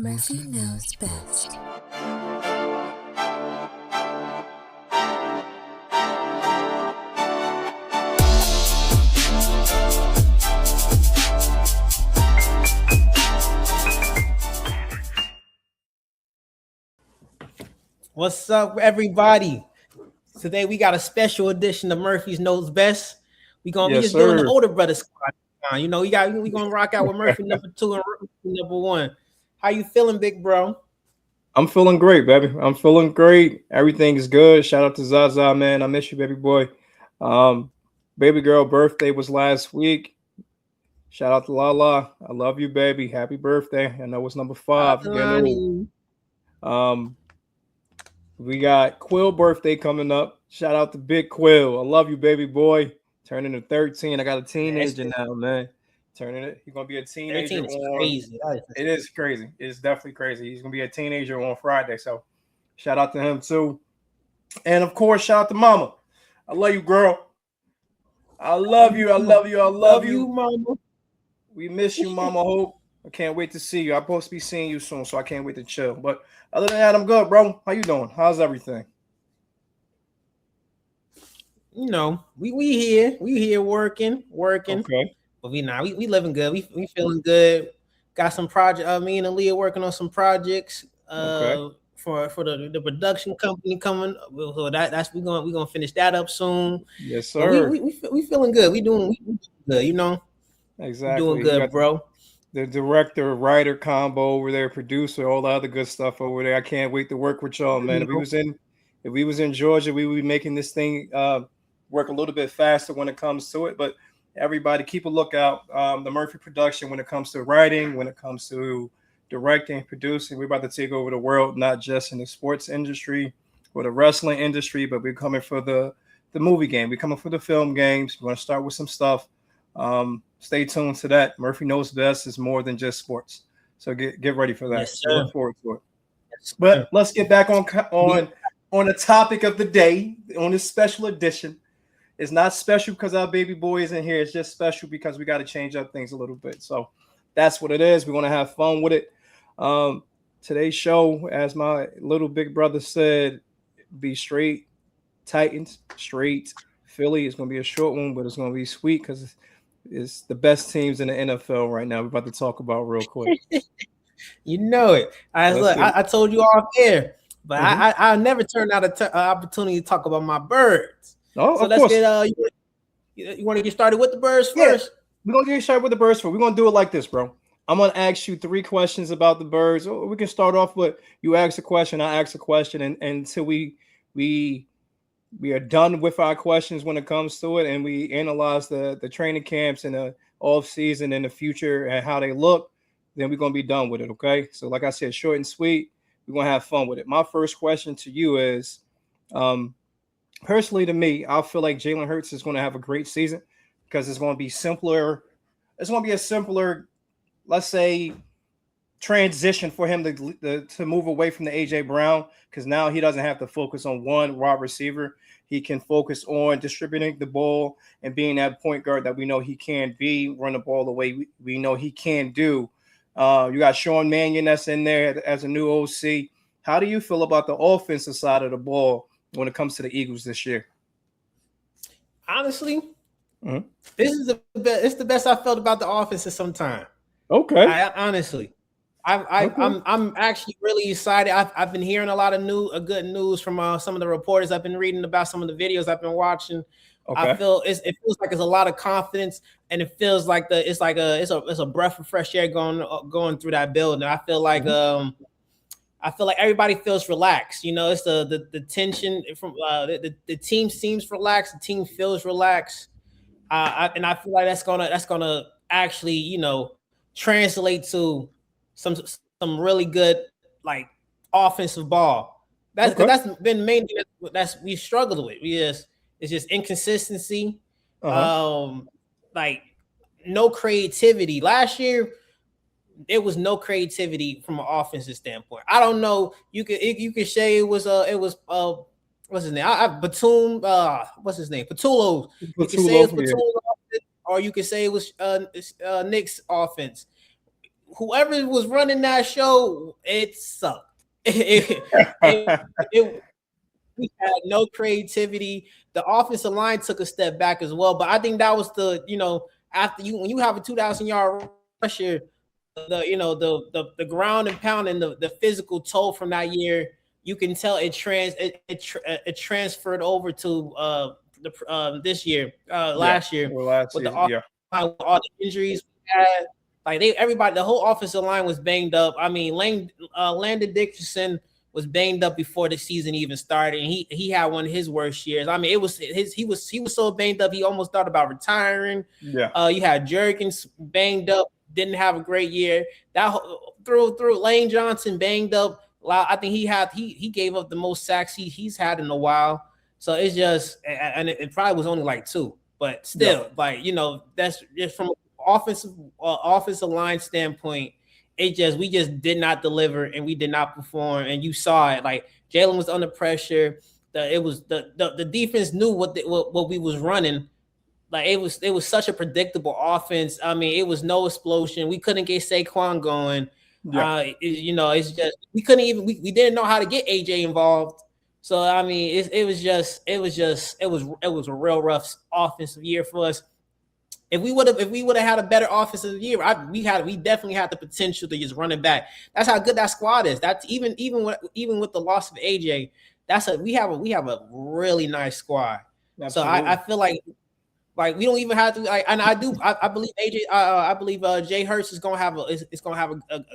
Murphy knows best. What's up, everybody? Today we got a special edition of Murphy's Knows Best. We just doing the older brother squad. We gonna rock out with Murphy number 2 and Murphy number 1. How you feeling, big bro? I'm feeling great, baby. I'm feeling great. Everything is good. Shout out to Zaza, man. I miss you, baby boy. Baby girl birthday was last week. Shout out to Lala. I love you, baby. Happy birthday. I know it's number 5. We got Quill birthday coming up. Shout out to Big Quill. I love you, baby boy. Turning to 13. I got a teenager now, man. Turning it. He's gonna be a teenager. Crazy. It is crazy. It's definitely crazy. He's gonna be a teenager on Friday. So shout out to him too. And of course, shout out to Mama. I love you, girl. I love you. I love you. I love you, Mama. We miss you, Mama Hope. I can't wait to see you. I'm supposed to be seeing you soon, so I can't wait to chill. But other than that, I'm good, bro. How you doing? How's everything? You know, we here working. Okay. But we living good. We feeling good. Got some project. Me and Aaliyah working on some projects. Okay. For the production company coming. So we gonna finish that up soon. Yes, sir. We feeling good. We doing good. You know. Exactly. Doing good, bro. The director, writer combo over there, producer, all the other good stuff over there. I can't wait to work with y'all, man. If we was in Georgia, we would be making this thing work a little bit faster when it comes to it. But everybody, keep a lookout. The Murphy production, when it comes to writing, when it comes to directing, producing, we're about to take over the world, not just in the sports industry or the wrestling industry, but we're coming for the movie game. We're coming for the film games. We're going to start with some stuff. Stay tuned to that. Murphy Knows Best is more than just sports. So get ready for that. Yes, look forward to it. Yes, but let's get back on the topic of the day on this special edition. It's not special because our baby boy isn't here. It's just special because we got to change up things a little bit. So that's what it is. We're going to have fun with it. Today's show, as my little big brother said, be straight Titans, straight Philly. It's going to be a short one, but it's going to be sweet because it's the best teams in the NFL right now. We're about to talk about real quick. You know it. I told you off air, but I never turned out an opportunity to talk about my birds. Oh, so let's get you want to get started with the birds first? We're gonna get started with the birds first. We're gonna do it like this, bro. I'm gonna ask you 3 questions about the birds. Or we can start off with you ask a question, I ask a question, and until we are done with our questions when it comes to it, and we analyze the training camps and the off season and the future and how they look, then we're gonna be done with it. Okay. So like I said, short and sweet. We're gonna have fun with it. My first question to you is, personally to me, I feel like Jalen Hurts is gonna have a great season because it's gonna be simpler. It's gonna be a simpler, let's say, transition for him to move away from the AJ Brown, because now he doesn't have to focus on one wide receiver. He can focus on distributing the ball and being that point guard that we know he can be, run the ball the way we know he can do. You got Sean Mannion that's in there as a new OC. How do you feel about the offensive side of the ball when it comes to the Eagles this year? Honestly, this is it's the best I felt about the offense in some time. Okay. I'm actually really excited. I've been hearing a lot of good news from some of the reporters. I've been reading about some of the videos I've been watching. Okay. It feels like it's a lot of confidence, and it feels like it's a breath of fresh air going through that building. I feel like everybody feels relaxed. You know, it's the tension from the team seems relaxed. The team feels relaxed, and I feel like that's gonna actually, you know, translate to some really good like offensive ball. That's been the main thing that's we struggled with. It's just inconsistency, like no creativity. Last year there was no creativity from an offensive standpoint. I don't know. You could say it was what's his name? Batum. What's his name? Patullo. You could say it's Patullo, or you could say it was Nick's offense. whoever was running that show, it sucked. It we had no creativity. The offensive line took a step back as well, but I think that was after when you have a 2,000-yard rusher, the ground and pound and the physical toll from that year, you can tell it transferred over to this year, last year with season, all the injuries we had. Like everybody, the whole offensive line was banged up. I mean, Landon Dickerson was banged up before the season even started, and he had one of his worst years. I mean, he was so banged up he almost thought about retiring. Yeah. You had Jerkins banged up, didn't have a great year. That through Lane Johnson banged up. I think he gave up the most sacks he's had in a while. So it's just, and it probably was only like 2, but still, that's just from offensive line standpoint. We just did not deliver and we did not perform, and you saw it. Like Jalen was under pressure. The defense knew what we was running. Like it was such a predictable offense. I mean, it was no explosion. We couldn't get Saquon going. Yeah. It's just we couldn't even we didn't know how to get AJ involved. So I mean, it was a real rough offensive year for us. If we would have had a better offensive year, we definitely had the potential to just run it back. That's how good that squad is. That's even with the loss of AJ, we have a really nice squad. Absolutely. So I feel like we don't even have to. I believe AJ. I believe Jay Hurts is gonna have a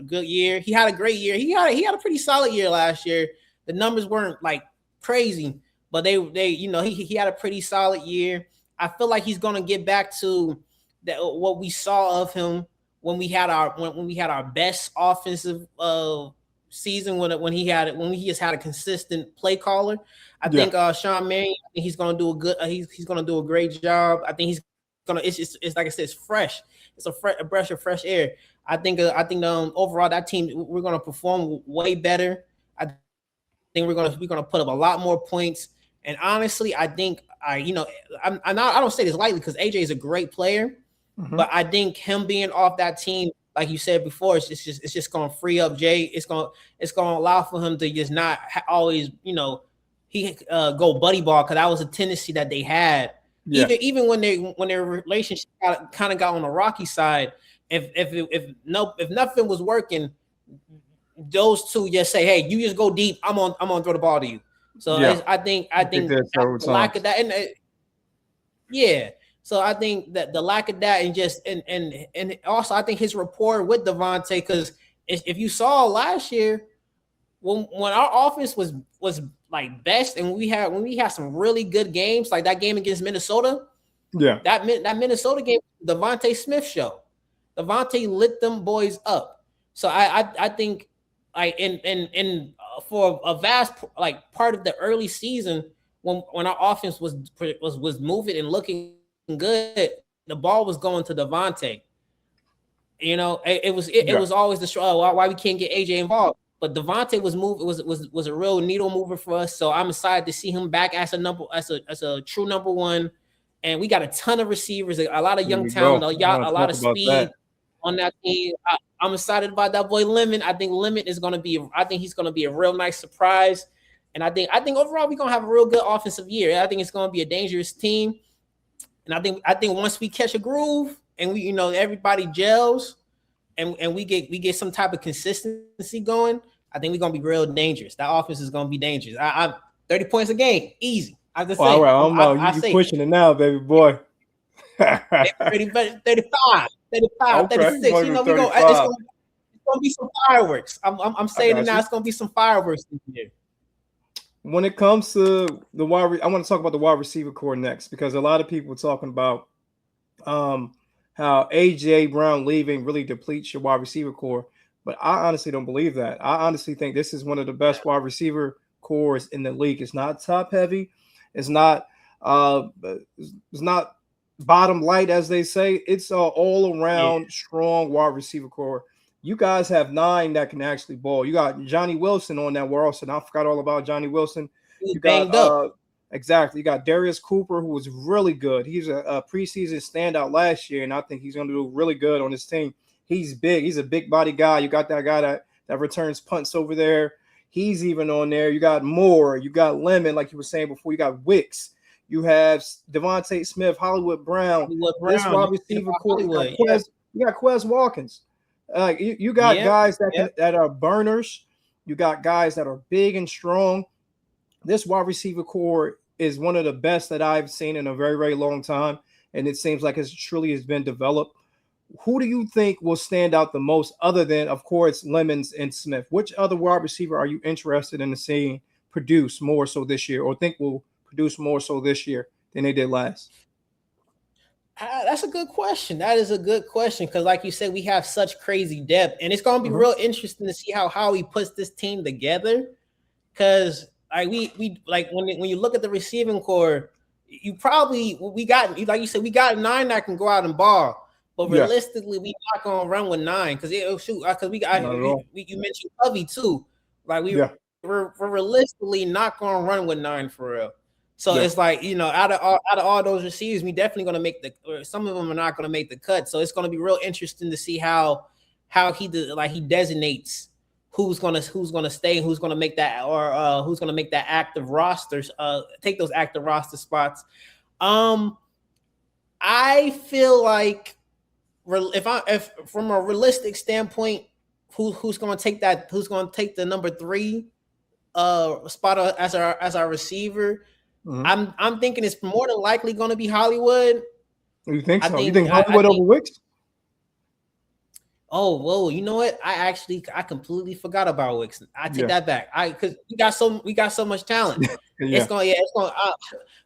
good year. He had a great year. He had a pretty solid year last year. The numbers weren't like crazy, but they he had a pretty solid year. I feel like he's gonna get back to what we saw of him when we had our best offensive season when he just had a consistent play caller. I think Sean Marion, I think he's gonna do a good. He's gonna do a great job. I think he's gonna. It's like I said, it's fresh. It's a breath of fresh air. I think overall that team, we're gonna perform way better. I think we're gonna put up a lot more points. And honestly, I think I don't say this lightly because AJ is a great player, but I think him being off that team, like you said before, it's just going to free up Jay. It's going to allow for him to just not always, go buddy ball, because that was a tendency that they had. Yeah. Even when their relationship kind of got on the rocky side, if nothing was working, those two just say, "Hey, you just go deep. I'm on throw the ball to you." So I think the lack of that, So I think that the lack of that, and also I think his rapport with Davante, because if you saw last year when our offense was like best, and when we had some really good games, like that game against Minnesota, that Minnesota game, Devontae Smith show, Devontae lit them boys up. So I think for a vast part of the early season, when our offense was moving and looking good, the ball was going to Devontae. It was always the struggle why we can't get AJ involved. But Devontae was a real needle mover for us. So I'm excited to see him back as a true number one. And we got a ton of receivers, a lot of young talent, a lot of speed on that team. I'm excited about that boy Lemon. I think Lemon is going to be. I think he's going to be a real nice surprise. And I think overall we're going to have a real good offensive year. I think it's going to be a dangerous team. And I think once we catch a groove and we everybody gels and we get some type of consistency going, I think we're going to be real dangerous. That offense is going to be dangerous. I'm 30 points a game, easy. I just say. All right, I'm pushing it now, baby boy. 35, 36. We're going to be some fireworks. I'm saying it now. It's going to be some fireworks this year. When it comes to I want to talk about the wide receiver core next, because a lot of people are talking about how AJ Brown leaving really depletes your wide receiver core. But I honestly don't believe that. I honestly think this is one of the best wide receiver cores in the league. It's not top heavy. It's not bottom light, as they say. It's all around strong wide receiver core. You guys have 9 that can actually ball. You got Johnny Wilson on that roster. I forgot all about Johnny Wilson. You got exactly. You got Darius Cooper, who was really good. He's a preseason standout last year, and I think he's going to do really good on this team. He's big. He's a big body guy. You got that guy that returns punts over there. He's even on there. You got Moore. You got Lemon, like you were saying before. You got Wicks. You have Devontae Smith, Hollywood Brown. This wide receiver core. You got Quez Watkins. You got guys that are burners. You got guys that are big and strong. This wide receiver core is one of the best that I've seen in a very, very long time. And it seems like it truly has been developed. Who do you think will stand out the most other than, of course, Lemons and Smith? Which other wide receiver are you interested in seeing produce more so this year, or think will produce more so this year than they did last? That's a good question. That is a good question because, like you said, we have such crazy depth, and it's going to be real interesting to see how he puts this team together. Because we like when you look at the receiving core, we got, like you said, we got 9 that can go out and ball, but realistically, we not going to run with 9 because you mentioned Covey too. Like we're realistically not going to run with 9 for real. So it's like, out of all those receivers, we definitely going to make some of them are not going to make the cut. So it's going to be real interesting to see how he designates who's going to stay and who's going to make that, or who's going to make that active rosters, take those active roster spots. I feel like if from a realistic standpoint, who's going to take the number 3 spot as our receiver. I'm thinking it's more than likely going to be Hollywood. You think so? You think Hollywood over Wicks? Oh, whoa! You know what? I completely forgot about Wicks. I take that back. Because we got so much talent. It's going.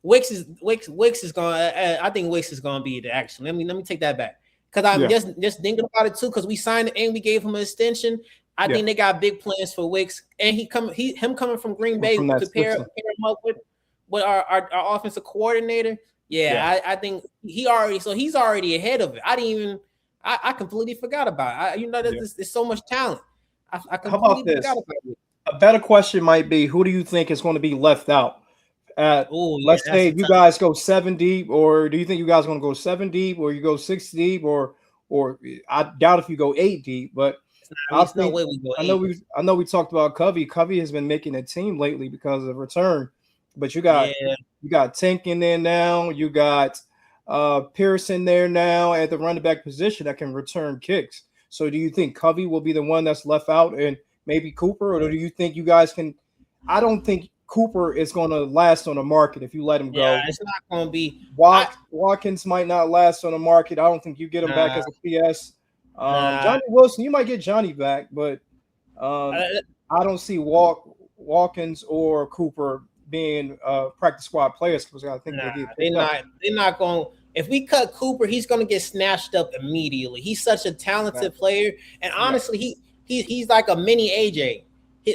Wicks is going. I think Wicks is going to be the action. Let me take that back. Because I'm just thinking about it too. Because we signed and we gave him an extension. I think they got big plans for Wicks, and him coming from Green Bay to pair him up with our offensive coordinator. I think he's already ahead of it. I completely forgot about it. There's so much talent. I completely forgot about it. A better question might be, who do you think is going to be left out? Let's say you guys go 7 deep, or do you think you guys are going to go 7 deep, or you go 6 deep, or I doubt if you go 8 deep, but I know we talked about Covey. Covey has been making a team lately because of return, but you got Tank in there now. You got Pearson there now at the running back position that can return kicks. So do you think Covey will be the one that's left out, and maybe Cooper, or do you think you guys can? I don't think Cooper is going to last on the market if you let him go. Yeah, it's not going to be. Watkins might not last on the market. I don't think you get him back as a PS. Johnny Wilson, you might get Johnny back, but I don't see Watkins or Cooper being practice squad players because I think they're not going. If we cut Cooper, he's going to get snatched up immediately. He's such a talented player, and honestly, he's like a mini AJ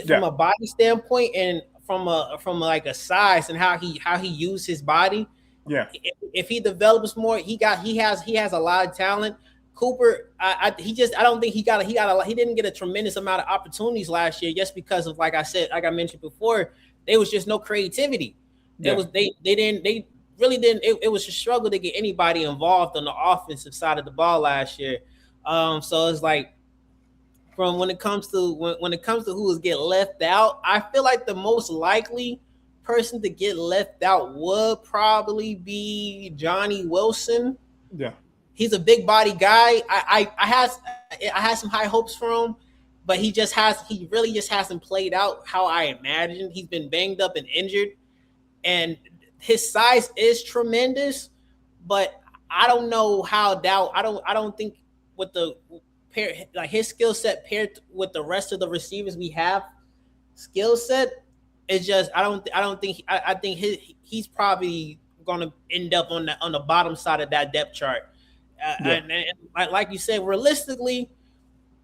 from a body standpoint and from a size and how he used his body. Yeah, if he develops more, he has a lot of talent. Cooper, I don't think he didn't get a tremendous amount of opportunities last year just because of, like I mentioned before, there was just no creativity. It was a struggle to get anybody involved on the offensive side of the ball last year. So it's like from when it comes to who is get left out, I feel like the most likely person to get left out would probably be Johnny Wilson. Yeah. He's a big body guy. I had some high hopes for him, but he really just hasn't played out how I imagined. He's been banged up and injured, and his size is tremendous, but I don't know how I don't think with the pair, like his skill set paired with the rest of the receivers we have skill set, it's just I think he's probably gonna end up on the bottom side of that depth chart. And like you said, realistically,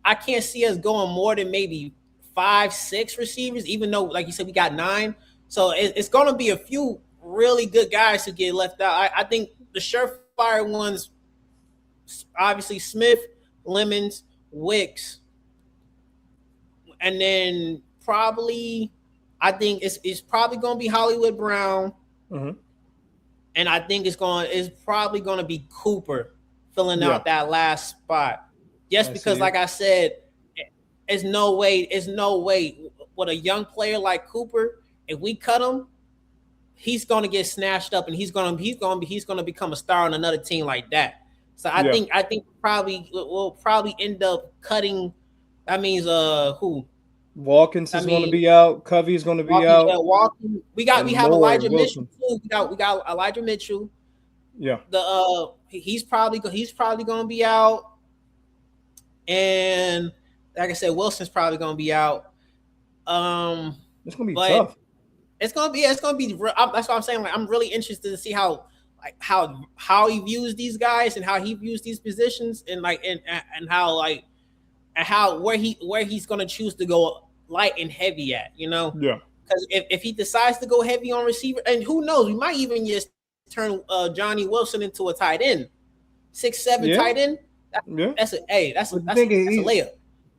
I can't see us going more than maybe 5-6 receivers, even though, like you said, we got 9. So it's going to be a few really good guys who get left out. I think the surefire ones, obviously Smith, Lemons, Wicks, and then probably I think it's probably going to be Hollywood Brown, and I think it's probably going to be Cooper filling out that last spot. Just because, like I said, there's no way with a young player like Cooper, if we cut him, he's going to get snatched up and he's going to become a star on another team like that. So I think we'll probably end up cutting. That means who? Watkins is going to be out. Covey's going to be out. Yeah, Watkins. We have Elijah Mitchell too. We got Elijah Mitchell. Yeah. He's probably going to be out. And like I said, Wilson's probably going to be out. It's going to be tough. It's gonna be. That's what I'm saying. Like, I'm really interested to see how he views these guys and how he views these positions, and how where he's gonna choose to go light and heavy at. Yeah. Because if he decides to go heavy on receiver, and who knows, we might even just turn Johnny Wilson into a tight end, 6'7" tight end. That's a layup.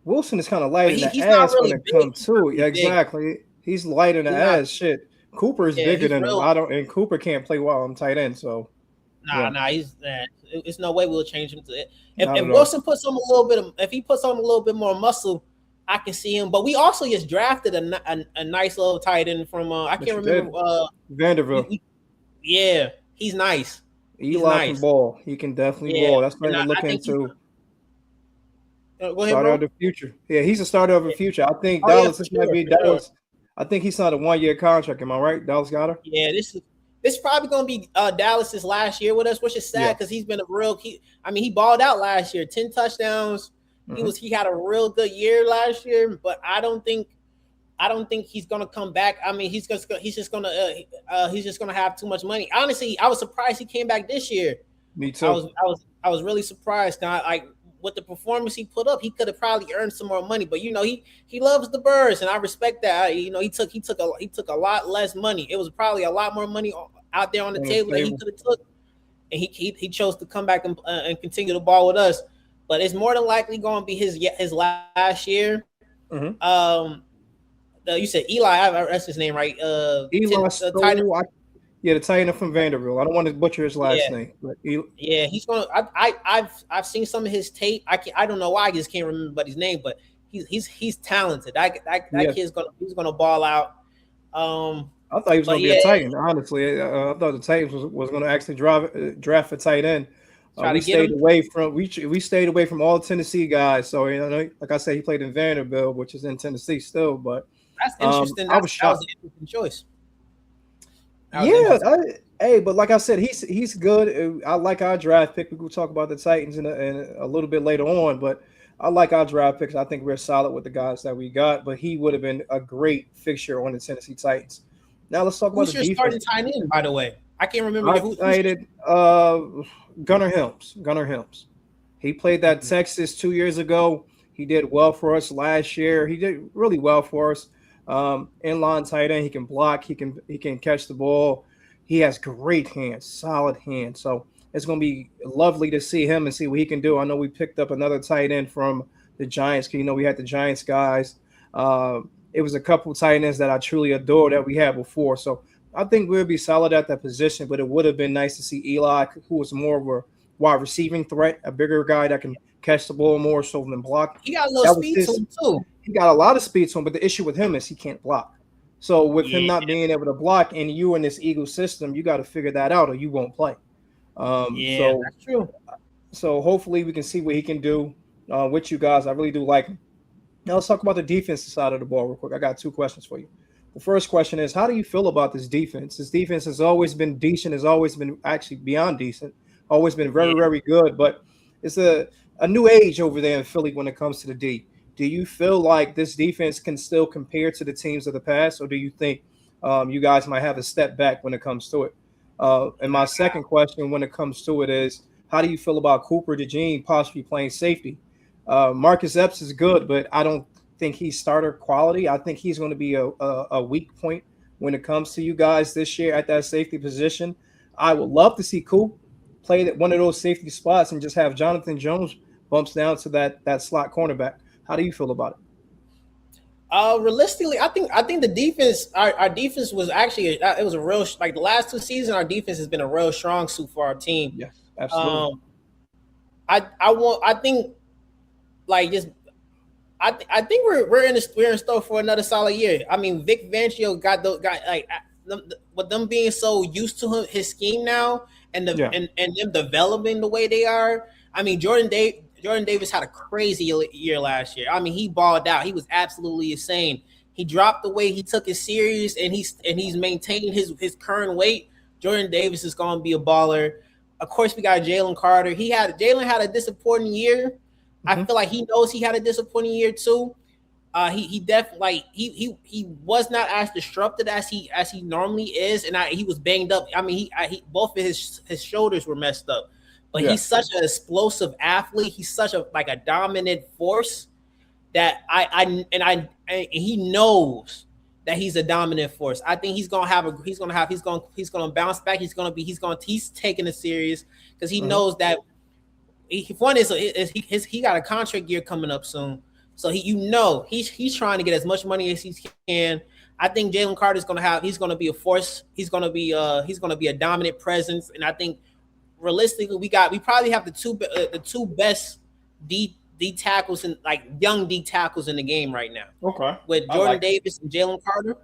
Wilson is kind of light in the ass when it comes to it. Yeah, exactly. He's light in the ass. Shit. Cooper is bigger than him. And Cooper can't play well on tight end. So it's no way we'll change him to it. If Wilson puts on a little bit more muscle, I can see him. But we also just drafted a nice little tight end from I can't remember Vanderbilt. He's nice. Eli can ball. He can definitely ball. That's what I'm looking into. Starter of the future. Yeah, he's a starter of the future. I think Dallas might be Dallas. I think he signed a 1-year contract. Am I right, Dallas Goedert? Yeah, this is probably going to be Dallas's last year with us, which is sad because he's been he balled out last year, 10 touchdowns. Mm-hmm. He had a real good year last year, but I don't think he's going to come back. I mean, he's just going to have too much money. Honestly, I was surprised he came back this year. Me too. I was really surprised. With the performance he put up, he could have probably earned some more money. But he loves the Birds, and I respect that. He took a lot less money. It was probably a lot more money out there on the table that he could have took, and he chose to come back and continue to ball with us. But it's more than likely going to be his last year. Mm-hmm. You said Eli. That's his name, right? Eli the tight end from Vanderbilt. I don't want to butcher his last name. But he's going. I've seen some of his tape. I don't know why I just can't remember his name, but he's talented. That kid's gonna ball out. I thought he was going to be a tight end. Honestly, I thought the Titans was going to actually draft a tight end. We stayed away from all Tennessee guys. So like I said, he played in Vanderbilt, which is in Tennessee still. But that's interesting. That was an interesting choice. But like I said, he's good. I like our draft pick. We'll talk about the Titans in a little bit later on, but I like our draft picks. I think we're solid with the guys that we got, but he would have been a great fixture on the Tennessee Titans. Now let's talk about the defense. Who's your starting tight end, by the way? I can't remember. Gunnar Helms. He played that Texas 2 years ago. He did well for us last year. He did really well for us. Inline tight end, he can block, he can catch the ball. He has great hands, solid hands. So it's going to be lovely to see him and see what he can do. I know we picked up another tight end from the Giants. We had the Giants guys. It was a couple tight ends that I truly adore that we had before. So I think we'll be solid at that position, but it would have been nice to see Eli, who was more of a wide receiving threat, a bigger guy that can catch the ball more so than block. He got a little speed to him too. He got a lot of speed to him, but the issue with him is he can't block. So with him not being able to block and you in this Eagle system, you got to figure that out or you won't play. That's true. So hopefully we can see what he can do with you guys. I really do like him. Now let's talk about the defensive side of the ball real quick. I got 2 questions for you. The first question is, how do you feel about this defense? This defense has always been decent, has always been actually beyond decent, always been very, very good, but it's a new age over there in Philly when it comes to the D. Do you feel like this defense can still compare to the teams of the past, or do you think you guys might have a step back when it comes to it? And my second question when it comes to it is, how do you feel about Cooper DeJean possibly playing safety? Marcus Epps is good, but I don't think he's starter quality. I think he's going to be a weak point when it comes to you guys this year at that safety position. I would love to see Coop play one of those safety spots and just have Jonathan Jones bumps down to that slot cornerback. How do you feel about it? Realistically, I think the defense, our defense was actually it was a real the last 2 seasons. Our defense has been a real strong suit for our team. Yes, absolutely. I think like just I think we're in store for another solid year. I mean, Vic Fangio got with them being so used to his scheme now, and Yeah. and them developing the way they are. I mean, Jordan Davis had a crazy year last year. I mean, he balled out. He was absolutely insane. He dropped the weight. He took it serious, and he's maintaining his current weight. Jordan Davis is going to be a baller. Of course, we got Jalen Carter. Jalen had a disappointing year. I feel like he knows he had a disappointing year too. He definitely like he was not as disrupted as he normally is, and he was banged up. I mean, he both of his shoulders were messed up, but he's such an explosive athlete. He's such a dominant force that he knows that he's a dominant force. I think he's gonna bounce back. He's taking it serious because he knows that. He got a contract year coming up soon, so he's trying to get as much money as he can. I think Jalen Carter he's gonna be a force. He's gonna be a dominant presence, and I think realistically we probably have the two best D tackles and young D tackles in the game right now. Okay, with Jordan Davis and Jalen Carter.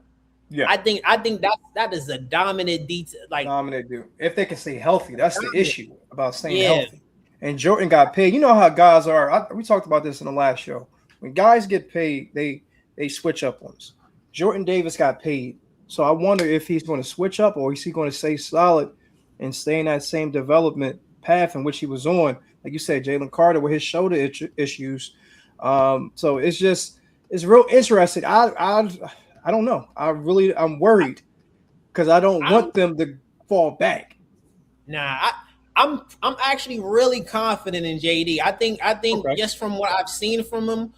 Yeah, I think that is a dominant dominant dude. If they can stay healthy, that's the issue about staying healthy. And Jordan got paid. You know how guys are. We talked about this in the last show. When guys get paid, they switch up on us. Jordan Davis got paid. So I wonder if he's going to switch up or is he going to stay solid and stay in that same development path in which he was on. Like you said, Jalen Carter with his shoulder issues. So it's real interesting. I don't know. I'm worried because I don't want them to fall back. Nah, I'm actually really confident in JD. I think just from what I've seen from him,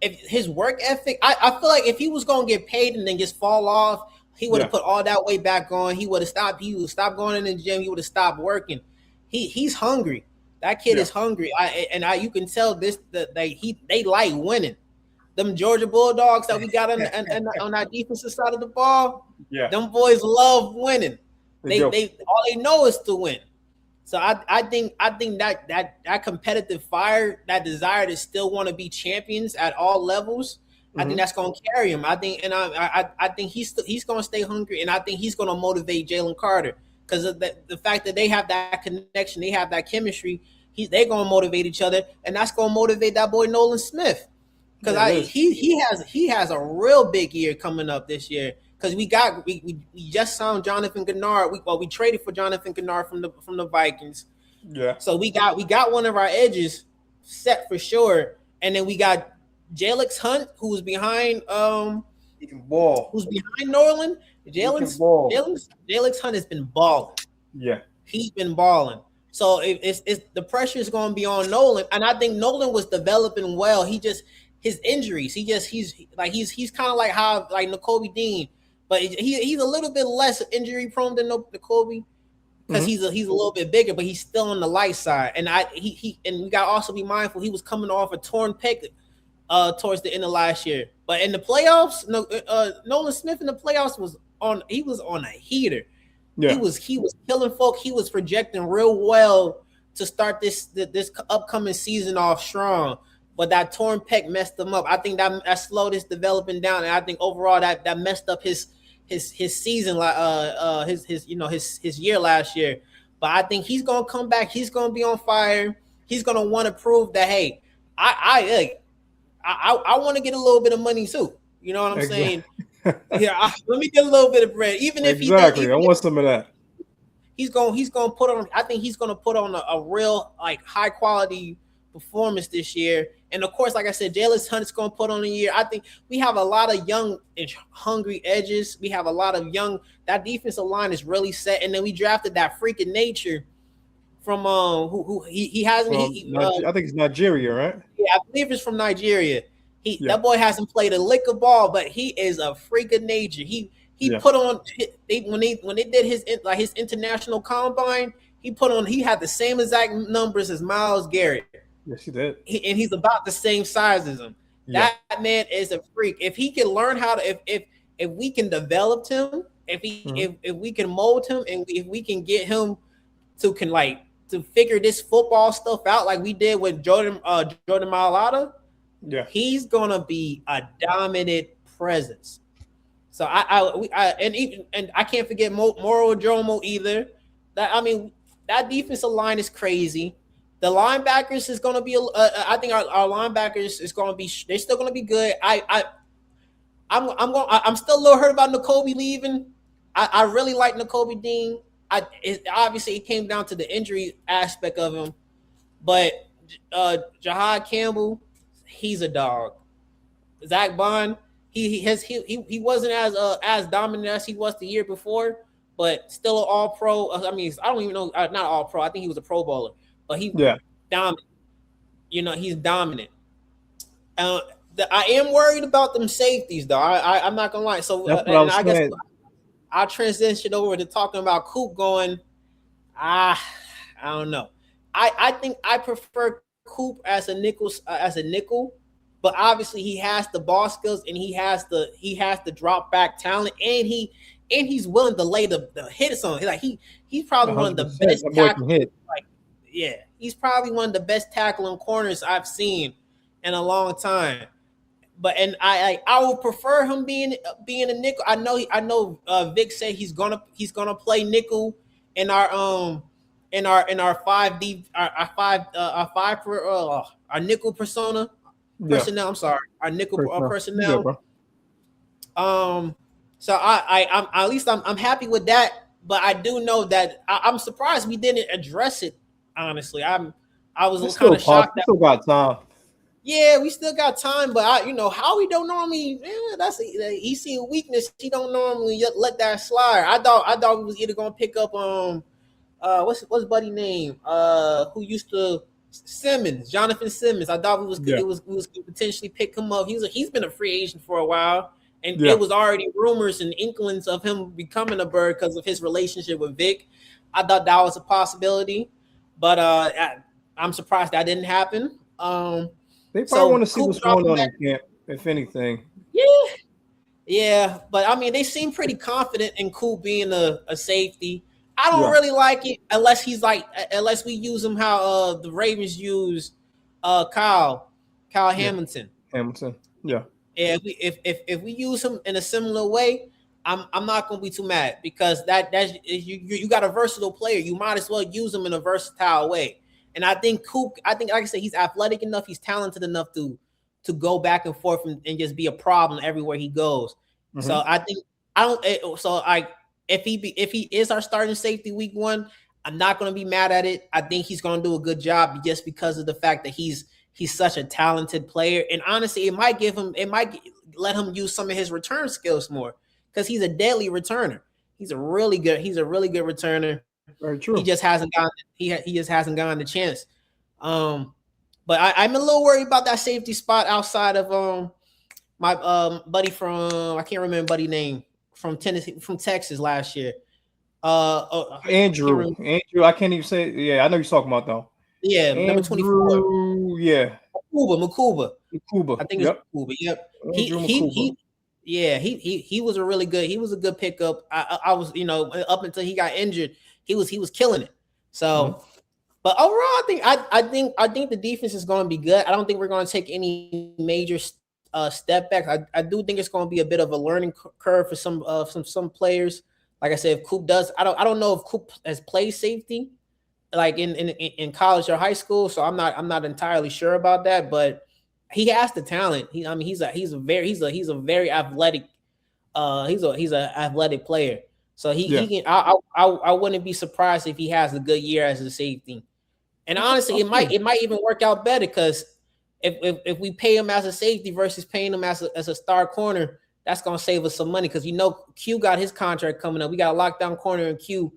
if his work ethic. I feel like if he was gonna get paid and then just fall off, he would have put all that weight back on. He would have stopped. He would stop going in the gym. He would have stopped working. He's hungry. That kid is hungry. You can tell they like winning. Them Georgia Bulldogs that we got on our defensive side of the ball. Yeah, them boys love winning. They all they know is to win. So I think that competitive fire, that desire to still want to be champions at all levels, I think that's going to carry him. I think he's going to stay hungry, and I think he's going to motivate Jalen Carter because of the fact that they have that connection, they have that chemistry. They're going to motivate each other, and that's going to motivate that boy Nolan Smith because he has a real big year coming up this year. Because we just signed Jonathan Gennard. We traded for Jonathan Gennard from the Vikings. Yeah. So we got one of our edges set for sure, and then we got Jalen Hunt, who's behind he can ball. Who's behind Norland. Jalen Hunt has been balling. Yeah. He's been balling. So it's the pressure is going to be on Nolan, and I think Nolan was developing well. His injuries. He's kind of like how Nakobe Dean. But he's a little bit less injury prone than Nakobe because he's a little bit bigger, but he's still on the light side. And we got to also be mindful he was coming off a torn pec towards the end of last year. But in the playoffs, Nolan Smith in the playoffs was on a heater. Yeah. He was killing folk. He was projecting real well to start this upcoming season off strong. But that torn pec messed him up. I think that slowed his developing down, and I think overall that messed up his season, his year last year. But I think he's gonna come back. He's gonna be on fire. He's gonna want to prove that I want to get a little bit of money too. You know what I'm saying? Yeah, let me get a little bit of bread, even if I want some of that. He's gonna put on. I think he's gonna put on a real high quality performance this year. And of course, like I said, Jalen Hunt is going to put on a year. I think we have a lot of young and hungry edges. We have a lot of that defensive line is really set. And then we drafted that freak of nature from he hasn't. I think it's Nigeria, right? Yeah, I believe it's from Nigeria. That boy hasn't played a lick of ball, but he is a freak of nature. He put on when they did his international combine. He had the same exact numbers as Myles Garrett. Yes, he did. And he's about the same size as him. Yeah. That man is a freak. If he can learn how to, if we can develop him, if we can mold him, and if we can get him to figure this football stuff out like we did with Jordan Mailata, he's gonna be a dominant presence. So and I can't forget Moro Jomo either. That defensive line is crazy. The linebackers is going to be. I think our linebackers is going to be. They're still going to be good. I'm still a little hurt about Nakobe leaving. I really like Nakobe Dean. Obviously it came down to the injury aspect of him, but Jahad Campbell, he's a dog. Zach Bond, he wasn't as dominant as he was the year before, but still an all pro. I don't even know, not all pro. I think he was a Pro Bowler, but dominant. He's dominant. I am worried about them safeties, though. I'm not gonna lie. So I guess I'll transition over to talking about Coop going. I don't know. I think I prefer Coop as a nickel, but obviously he has the ball skills and he has the drop back talent, and he's willing to lay the hits on. He's probably one of the best tackling. He's probably one of the best tackling corners I've seen in a long time. But I would prefer him being a nickel. I know Vic said he's gonna play nickel in our 5D our nickel personnel. I'm sorry, our nickel personnel. So I'm at least I'm happy with that. But I do know that I'm surprised we didn't address it. Honestly, I was kind of shocked. We still got time. Yeah, we still got time, but Howie don't normally. He see a weakness. He don't normally let that slide. I thought we was either gonna pick up what's buddy name who used to Simmons, Jonathan Simmons. I thought we was gonna potentially pick him up. He's been a free agent for a while, and it was already rumors and inklings of him becoming a Bird because of his relationship with Vic. I thought that was a possibility, but I'm surprised that didn't happen. They probably want to see what's going on in camp, if anything. Yeah, but they seem pretty confident in Coop being a safety. I don't really like it unless we use him how the Ravens use Kyle Hamilton. Hamilton, yeah. If we use him in a similar way, I'm not gonna be too mad because that's you got a versatile player. You might as well use him in a versatile way. And I think Coop, like I said, he's athletic enough, he's talented enough to go back and forth and just be a problem everywhere he goes. Mm-hmm. So if he is our starting safety week 1, I'm not going to be mad at it. I think he's going to do a good job just because of the fact that he's such a talented player. And honestly, it might let him use some of his return skills more because he's a deadly returner. He's a really good returner. Very true. He just hasn't gotten the chance. But I'm a little worried about that safety spot outside of my buddy from I can't remember buddy name from Tennessee, from Texas last year. Andrew, I can't even say. Yeah, I know you're talking about though. Yeah, Andrew, number 24. Yeah, Makuba. I think it's Makuba. Yep. He was a really good. He was a good pickup. I was up until he got injured. He was killing it. So, but overall, I think the defense is going to be good. I don't think we're going to take any major step back. I do think it's going to be a bit of a learning curve for some players. Like I said, if Coop does, I don't know if Coop has played safety like in college or high school, so I'm not entirely sure about that. But he has the talent. He's a very athletic. He's an athletic player. So he can. I wouldn't be surprised if he has a good year as a safety. And honestly, it might even work out better because if we pay him as a safety versus paying him as a star corner, that's gonna save us some money because Q got his contract coming up. We got a lockdown corner in Q.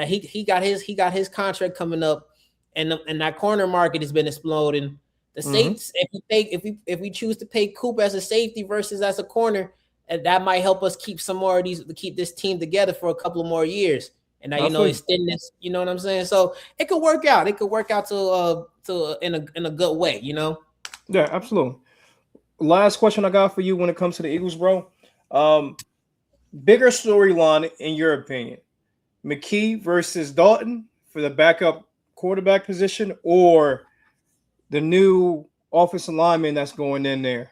He got his contract coming up, and that corner market has been exploding. The safeties, if we choose to pay Coop as a safety versus as a corner, and that might help us keep some more of these to keep this team together for a couple of more years. And now extend this. You know what I'm saying? So it could work out. It could work out to in a good way. Yeah, absolutely. Last question I got for you when it comes to the Eagles, bro. Bigger storyline in your opinion: McKee versus Dalton for the backup quarterback position or the new offensive lineman that's going in there?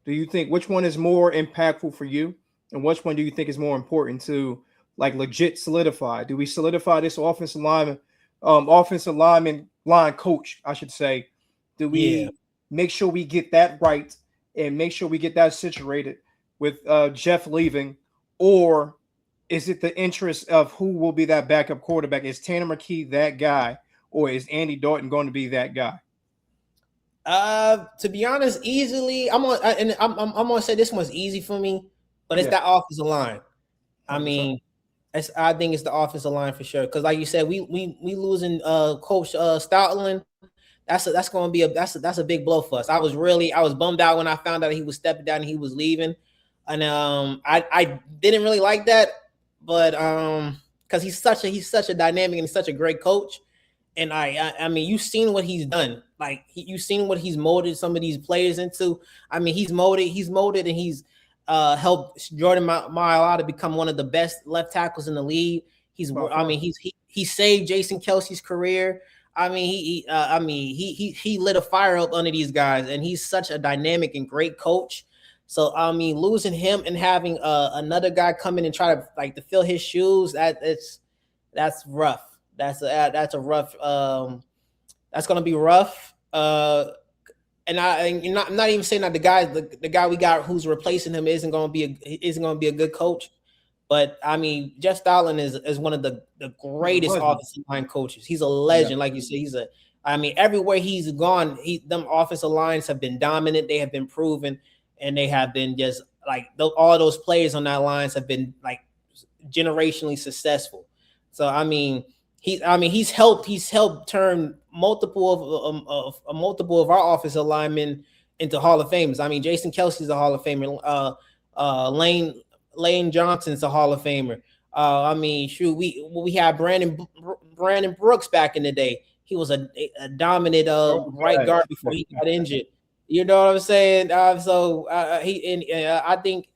Do you think which one is more impactful for you, and which one do you think is more important to like legit solidify? Do we solidify this offensive lineman line coach, I should say? Do we make sure we get that right and make sure we get that situated with Jeff leaving, or is it the interest of who will be that backup quarterback? Is Tanner McKee that guy, or is Andy Dalton going to be that guy? To be honest, easily, I'm gonna say this one's easy for me, but it's that offensive line. I mean, I think it's the offensive line for sure. Because like you said, we losing Coach Stoutland. That's gonna be that's a big blow for us. I was bummed out when I found out he was stepping down and he was leaving, and I didn't really like that, but because he's such a dynamic and such a great coach. And I mean, you've seen what he's done. Like you've seen what he's molded some of these players into. I mean, he's molded, and he's helped Jordan Mailata to become one of the best left tackles in the league. He saved Jason Kelce's career. I mean, he lit a fire up under these guys, and he's such a dynamic and great coach. So I mean, losing him and having another guy come in and try to fill his shoes, that's rough. That's a rough. That's gonna be rough. And I'm not even saying that the guy we got who's replacing him isn't gonna be a good coach. But I mean, Jeff Stoutland is one of the greatest offensive line coaches. He's a legend, like you said. I mean, everywhere he's gone, them offensive lines have been dominant. They have been proven, and they have been just like all those players on that lines have been like generationally successful. So I mean, he's helped turn multiple of our offensive linemen into Hall of Famers. I mean, Jason Kelce's a Hall of Famer. Lane Johnson's a Hall of Famer. I mean, shoot, we had Brandon Brooks back in the day. He was a dominant right guard before he got injured. You know what I'm saying? I think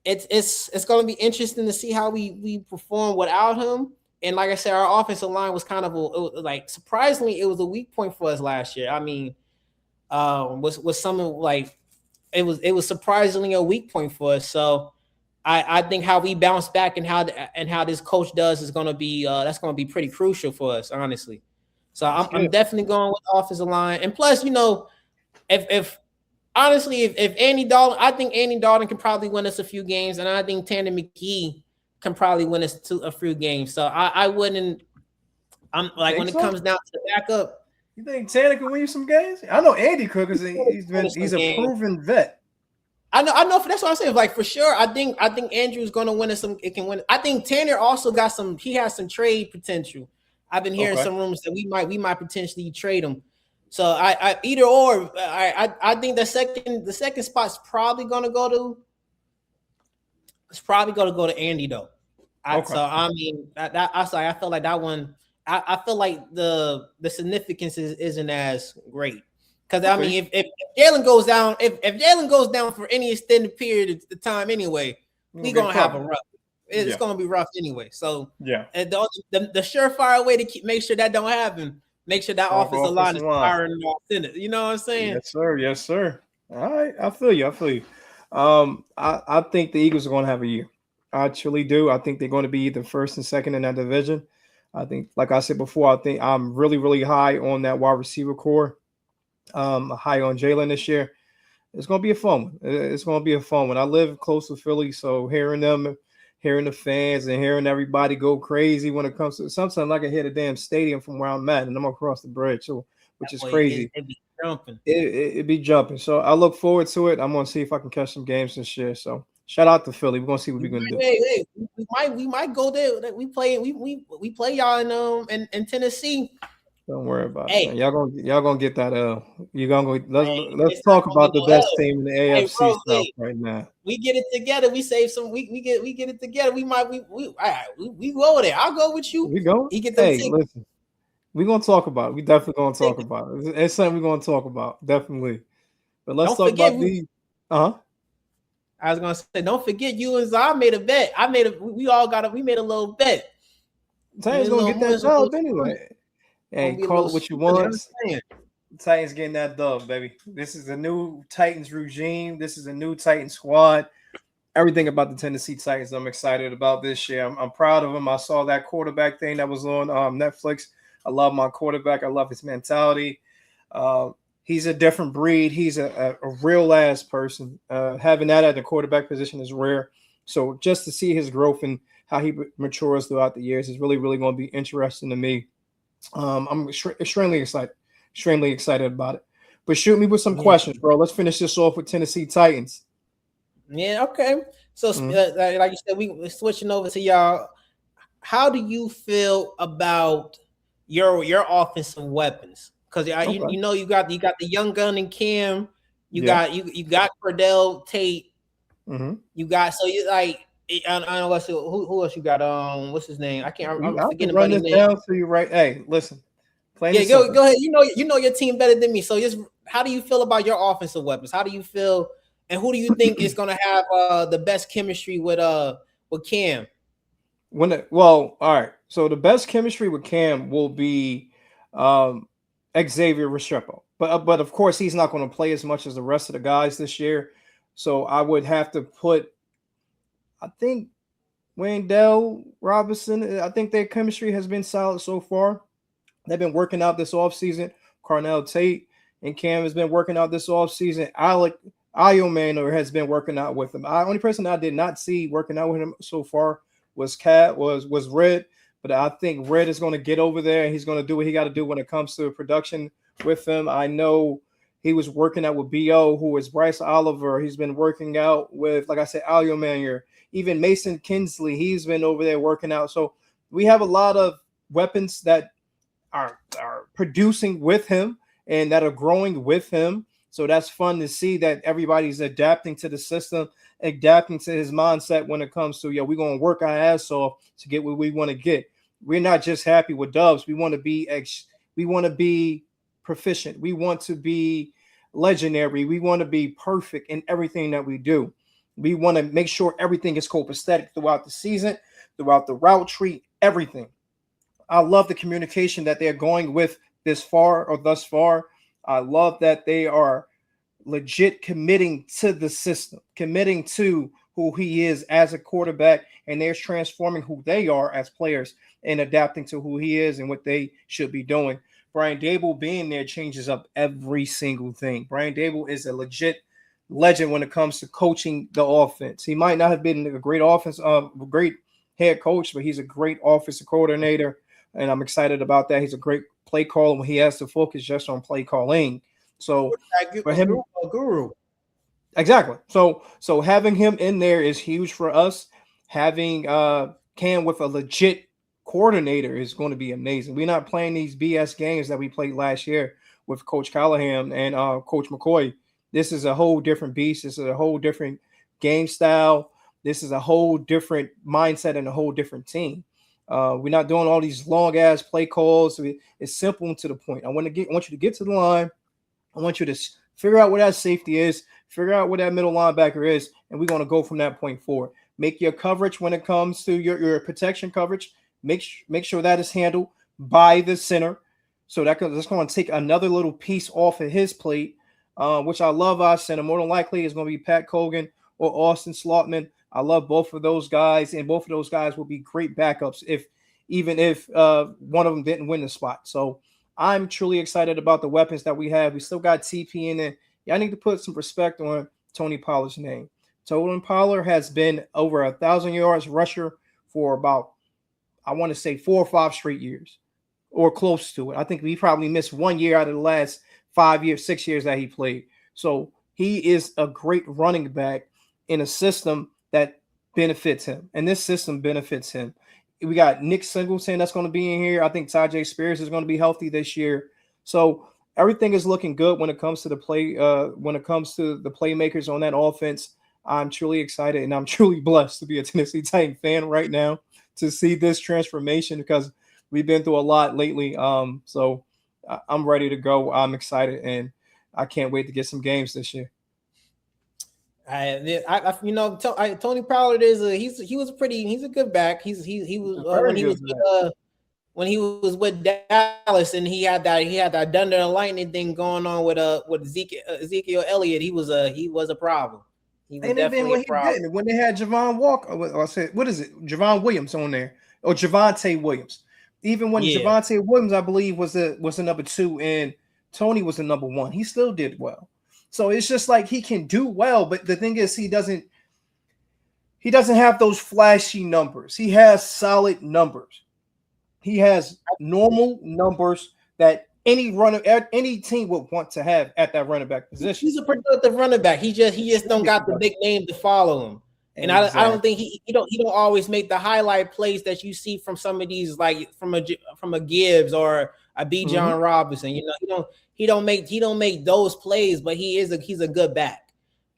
it's going to be interesting to see how we perform without him. And like I said, our offensive line was kind of surprisingly, it was a weak point for us last year. I mean, was something like it was surprisingly a weak point for us. So I think how we bounce back and how this coach does is going to be that's going to be pretty crucial for us, honestly. So I'm definitely going with offensive line. And plus, you know, if Andy Dalton, I think Andy Dalton can probably win us a few games, and I think Tanner McKee can probably win us a few games. So I wouldn't. I'm like when it comes down to the backup. You think Tanner can win you some games? I know Andy could because he's a proven vet. I know. That's what I'm saying. Like for sure, I think Andrew's going to win us some. It can win. I think Tanner also got some. He has some trade potential. I've been hearing some rumors that we might potentially trade him. So I either or. I think the second spot's probably going to go to. It's probably going to go to Andy though. So I mean, I feel like that one. I feel like the significance isn't as great because I mean, if Jalen goes down, if Jalen goes down for any extended period of time anyway, we're gonna have a rough. It's gonna be rough anyway. So the surefire way to make sure that don't happen, make sure that offensive line is firing off in it. You know what I'm saying? Yes, sir. All right, I feel you. I think the Eagles are going to have a year. I truly do. I think they're going to be either first and second in that division. I think, like I said before, I think I'm really, really high on that wide receiver core. High on Jalen this year. It's going to be a fun one. It's going to be a fun one. I live close to Philly, so hearing the fans and hearing everybody go crazy when it comes to sometimes I can hear the damn stadium from where I'm at, and I'm across the bridge, which is crazy. It'd be jumping. It'd be jumping. So I look forward to it. I'm going to see if I can catch some games this year. So shout out to Philly. We're going to see what we're going to do. Hey, we might go there. We play y'all in Tennessee. Don't worry about it. Y'all gonna get that L. You're gonna go. Let's talk about the best team in the AFC South right now. We get it together. We save some. We get it together. We go there. I'll go with you. We go. Listen. We're gonna talk about it. We definitely gonna talk about it. It's something we're gonna talk about, definitely. But let's talk about these. I was gonna say, don't forget you and Zah made a bet. We made a little bet. Tanner's gonna get that job anyway. Hey, Be a call little it what you sweeter, want. understand? Titans getting that dub, baby. This is a new Titans regime. This is a new Titans squad. Everything about the Tennessee Titans, I'm excited about this year. I'm proud of them. I saw that quarterback thing that was on Netflix. I love my quarterback. I love his mentality. He's a different breed. He's a real ass person. Having that at the quarterback position is rare. So just to see his growth and how he matures throughout the years is really, really going to be interesting to me. I'm extremely excited about it. But shoot me with some questions, bro. Let's finish this off with Tennessee Titans. Yeah, okay. So, like you said, we're switching over to y'all. How do you feel about your offensive weapons? Because you know you got the young gun in Cam, you got Cordell Tate, you got I don't know who else you got. What's his name? I can't. I'm forgetting run about this down so you right. Hey, listen. Yeah, go ahead. You know your team better than me. So just how do you feel about your offensive weapons? How do you feel, and who do you think is going to have the best chemistry with Cam? All right. So the best chemistry with Cam will be Xavier Restrepo, but of course he's not going to play as much as the rest of the guys this year. So I would have to put, I think, Wendell Robinson. I think their chemistry has been solid so far. They've been working out this offseason. Carnell Tate and Cam has been working out this offseason. Alec Iomanor has been working out with him. The only person I did not see working out with him so far was Red, but I think Red is going to get over there and he's going to do what he got to do when it comes to production with him. I know he was working out with BO, who is Bryce Oliver. He's been working out with, like I said, Iomanor. Even Mason Kinsley, he's been over there working out. So we have a lot of weapons that are producing with him and that are growing with him. So that's fun to see that everybody's adapting to the system, adapting to his mindset when it comes to, we're going to work our ass off to get what we want to get. We're not just happy with dubs. We want to be proficient. We want to be legendary. We want to be perfect in everything that we do. We want to make sure everything is copacetic throughout the season, throughout the route tree, everything. I love the communication that they're going with thus far. I love that they are legit committing to the system, committing to who he is as a quarterback, and they're transforming who they are as players and adapting to who he is and what they should be doing. Brian Daboll being there changes up every single thing. Brian Daboll is a legit legend when it comes to coaching the offense. He might not have been a great great head coach, but he's a great offensive coordinator, and I'm excited about that. He's a great play caller when he has to focus just on play calling. So for him, a guru. Exactly. So having him in there is huge for us. Having Cam with a legit coordinator is going to be amazing. We're not playing these BS games that we played last year with Coach Callahan and Coach McCoy. This is a whole different beast. This is a whole different game style. This is a whole different mindset and a whole different team. We're not doing all these long ass play calls. It's simple and to the point. I want you to get to the line. I want you to figure out where that safety is, figure out where that middle linebacker is, and we're going to go from that point forward. Make your coverage when it comes to your protection coverage. Make sure that is handled by the center. So that's going to take another little piece off of his plate, which I love our center. More than likely is going to be Pat Cogan or Austin Slotman. I love both of those guys, and both of those guys will be great backups even if one of them didn't win the spot. So I'm truly excited about the weapons that we have. We still got TP in there. I need to put some respect on Tony Pollard's name. Tony Pollard has been over 1,000 yards rusher for about, I want to say 4 or 5 straight years or close to it. I think we probably missed 1 year out of the last 6 years that he played. So he is a great running back in a system that benefits him. And this system benefits him. We got Nick Singleton that's going to be in here. I think Tyjae Spears is going to be healthy this year. So everything is looking good when it comes to the playmakers on that offense. I'm truly excited and I'm truly blessed to be a Tennessee Titan fan right now to see this transformation because we've been through a lot lately. So I'm ready to go. I'm excited and I can't wait to get some games this year. Tony Pollard is he's a good back. He was when he was when he was with Dallas and he had that thunder and lightning thing going on with Ezekiel Elliott. He was a problem. He was And then when he didn't, when they had Javon Walker, or I said, what is it? Javon Williams on there, or Javonte Williams. Even when Javonte Williams, I believe, was the number 2 and Tony was the number 1, he still did well. So it's just like he can do well, but the thing is, he doesn't have those flashy numbers. He has solid numbers. He has normal numbers that any team would want to have at that running back position. He's a productive running back. He just don't got the big name to follow him. And exactly. I don't think he don't always make the highlight plays that you see from some of these, like from a Gibbs or a Bijan Robinson. You know, he don't make those plays, but he's a good back.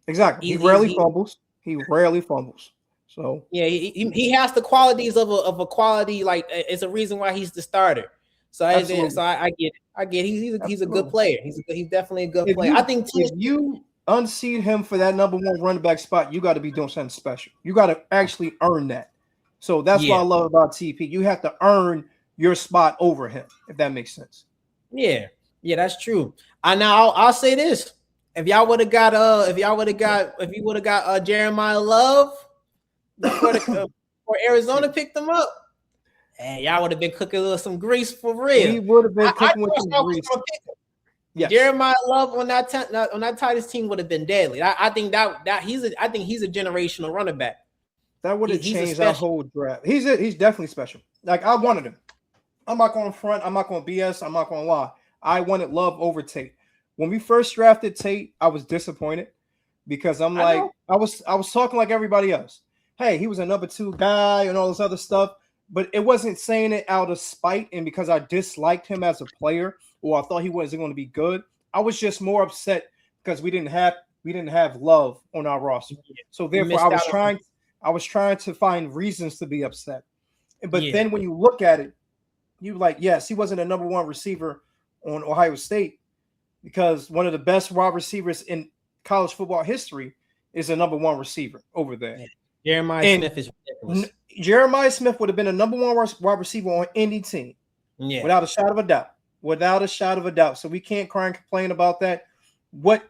Exactly. He rarely fumbles. He rarely fumbles. So yeah, he has the qualities of a quality, like it's a reason why he's the starter. So I get it. He's a good player. He's definitely a good player. I think if you unseat him for that number 1 running back spot, you got to be doing something special. You got to actually earn that. So that's what I love about TP. You have to earn your spot over him, if that makes sense. Yeah, that's true. Now I'll say this: if you would have got Jeremiah Love before Arizona picked him up, and y'all would have been cooking with some grease for real. He would have been cooking with some grease. Yes. Jeremiah Love on that Titans team would have been deadly. I think he's a generational running back. That would have changed our whole draft. He's definitely special. Like, I wanted him. I'm not going to front. I'm not going to BS. I'm not going to lie. I wanted Love over Tate. When we first drafted Tate, I was disappointed because I was talking like everybody else. Hey, he was a number 2 guy and all this other stuff, but it wasn't saying it out of spite and because I disliked him as a player or I thought he wasn't going to be good. I was just more upset because we didn't have Love on our roster. So therefore, I was trying to find reasons to be upset. But then when you look at it, you like, yes, he wasn't a number 1 receiver on Ohio State because one of the best wide receivers in college football history is a number 1 receiver over there. Jeremiah Smith is ridiculous. Jeremiah Smith would have been a number 1 wide receiver on any team, without a shadow of a doubt. Without a shadow of a doubt. So we can't cry and complain about that. What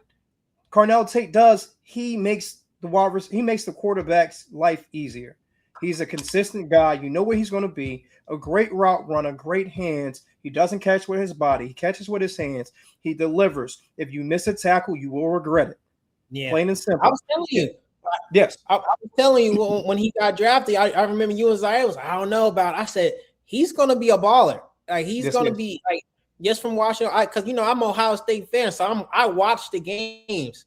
Carnell Tate does, he makes the quarterback's life easier. He's a consistent guy. You know where he's going to be. A great route runner, great hands. He doesn't catch with his body. He catches with his hands. He delivers. If you miss a tackle, you will regret it. Yeah. Plain and simple. I was telling you. Yes. I was telling you when he got drafted, I remember you and Zaire was, I don't know about it. I said, he's going to be a baller. Like, he's going to be like, just from watching, because I'm an Ohio State fan, so I watch the games,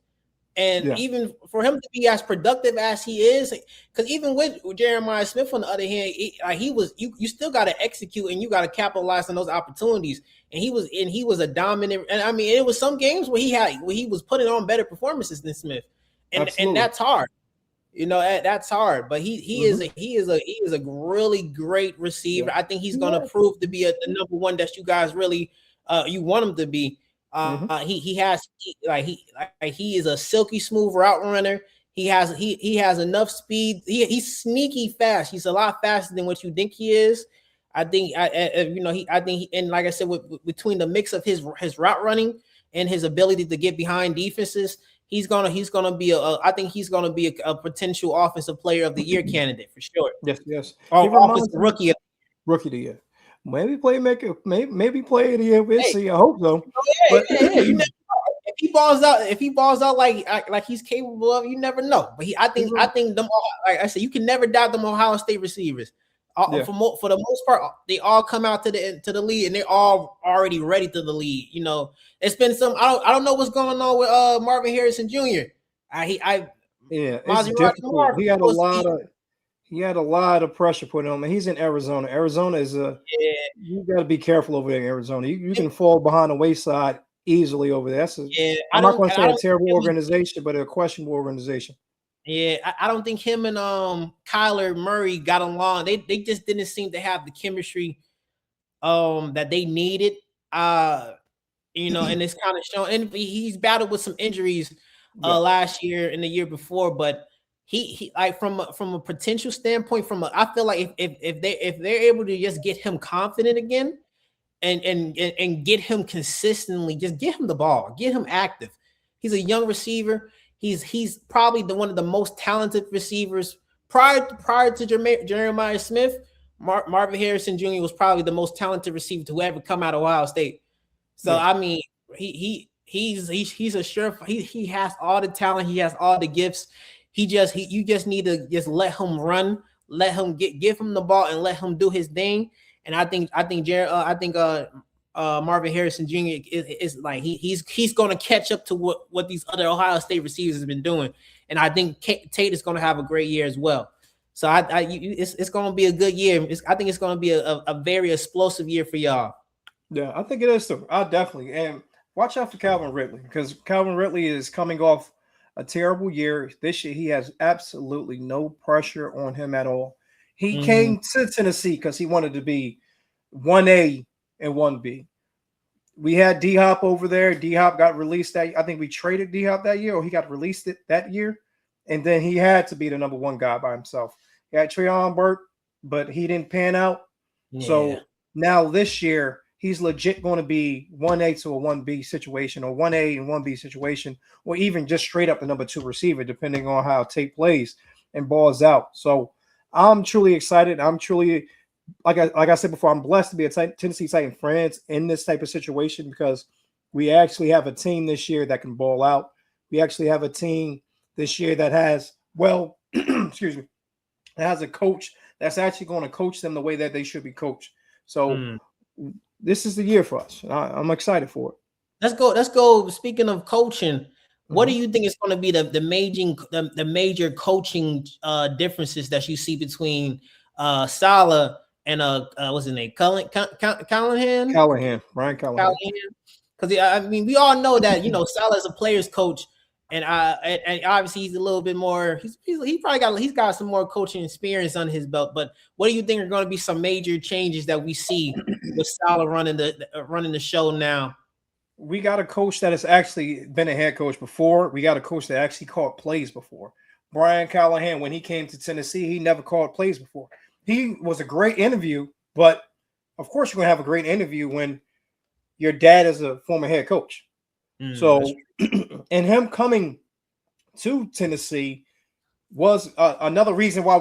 and even for him to be as productive as he is, because even with Jeremiah Smith on the other hand, you still got to execute and you got to capitalize on those opportunities, and he was a dominant. And I mean, it was some games where he was putting on better performances than Smith, and that's hard. That's hard, but he is a really great receiver. I think he's going to prove to be the number 1 that you guys really you want him to be. He is a silky smooth route runner. He has enough speed. He's sneaky fast. He's a lot faster than what you think he is. I think and like I said, between the mix of his route running and his ability to get behind defenses, he's gonna be a potential offensive player of the year candidate for sure. Yes. Offensive rookie of the year. Maybe playmaker, maybe player of the year. We'll see. I hope so. If he balls out like he's capable of, you never know. But I think them all, like I said, you can never doubt them Ohio State receivers. For the most part, they all come out to the lead and they're all already ready to the lead. It's been some. I don't know what's going on with Marvin Harrison Jr. It's difficult. He had a lot of pressure put on him. And he's in Arizona. Arizona is you got to be careful over there in Arizona. You can fall behind the wayside easily over there. I'm not going to say a terrible organization, but a questionable organization. Yeah, I don't think him and Kyler Murray got along. They just didn't seem to have the chemistry that they needed. And it's kind of shown. And he's battled with some injuries last year and the year before, but he like from a potential standpoint, I feel like if they're able to just get him confident again and get him consistently, just get him the ball, get him active. He's a young receiver. He's probably one of the most talented receivers prior to Jeremiah Smith. Marvin Harrison Jr. was probably the most talented receiver to ever come out of Ohio State. So I mean, he's a sure he has all the talent, he has all the gifts. You just need to just let him run, let him give him the ball and let him do his thing. And I think Marvin Harrison Jr. is like he's going to catch up to what these other Ohio State receivers have been doing. And I think Tate is going to have a great year as well. So it's going to be a good year. I think it's going to be a very explosive year for y'all. Yeah, I think it is too. I definitely. And watch out for Calvin Ridley, because Calvin Ridley is coming off a terrible year. This year, he has absolutely no pressure on him at all. He came to Tennessee because he wanted to be 1A and 1B. We had D-Hop over there. D-Hop got released I think we traded D-Hop that year, or he got released that year. And then he had to be the number one guy by himself. He had Treylon Burke, but he didn't pan out. Yeah. So now this year, he's legit going to be 1A to a 1B situation, or 1A and 1B situation, or even just straight up the number 2 receiver, depending on how Tate plays and balls out. So I'm truly excited. I'm truly, like I said before, I'm blessed to be a Tennessee Titan fan in this type of situation, because we actually have a team this year that can ball out. We actually have a team this year that has, excuse me, that has a coach that's actually going to coach them the way that they should be coached. So this is the year for us. I'm excited for it. Let's go. Speaking of coaching, what do you think is going to be the major coaching differences that you see between Saleh and what's his name, Callahan? Brian Callahan. Because I mean, we all know that Saleh is a player's coach, and obviously he's a little bit more. He's got some more coaching experience on his belt. But what do you think are going to be some major changes that we see with Saleh running the show now? We got a coach that has actually been a head coach before. We got a coach that actually called plays before. Brian Callahan, when he came to Tennessee, he never called plays before. He was a great interview, but of course you're going to have a great interview when your dad is a former head coach. So, and him coming to Tennessee was another reason why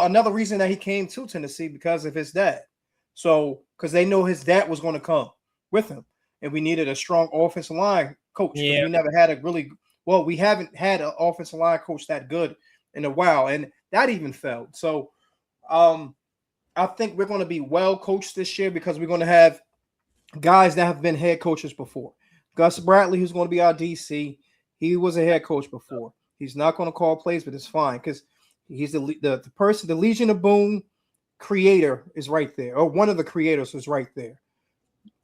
another reason that he came to Tennessee, because of his dad. So, because they know his dad was going to come with him. And we needed a strong offensive line coach. Yeah. We never had we haven't had an offensive line coach that good in a while, and that even failed. So I think we're going to be well coached this year, because we're going to have guys that have been head coaches before. Gus Bradley, who's going to be our DC, he was a head coach before. He's not going to call plays, but it's fine, because he's the person, the Legion of Boom creator is right there, or one of the creators is right there.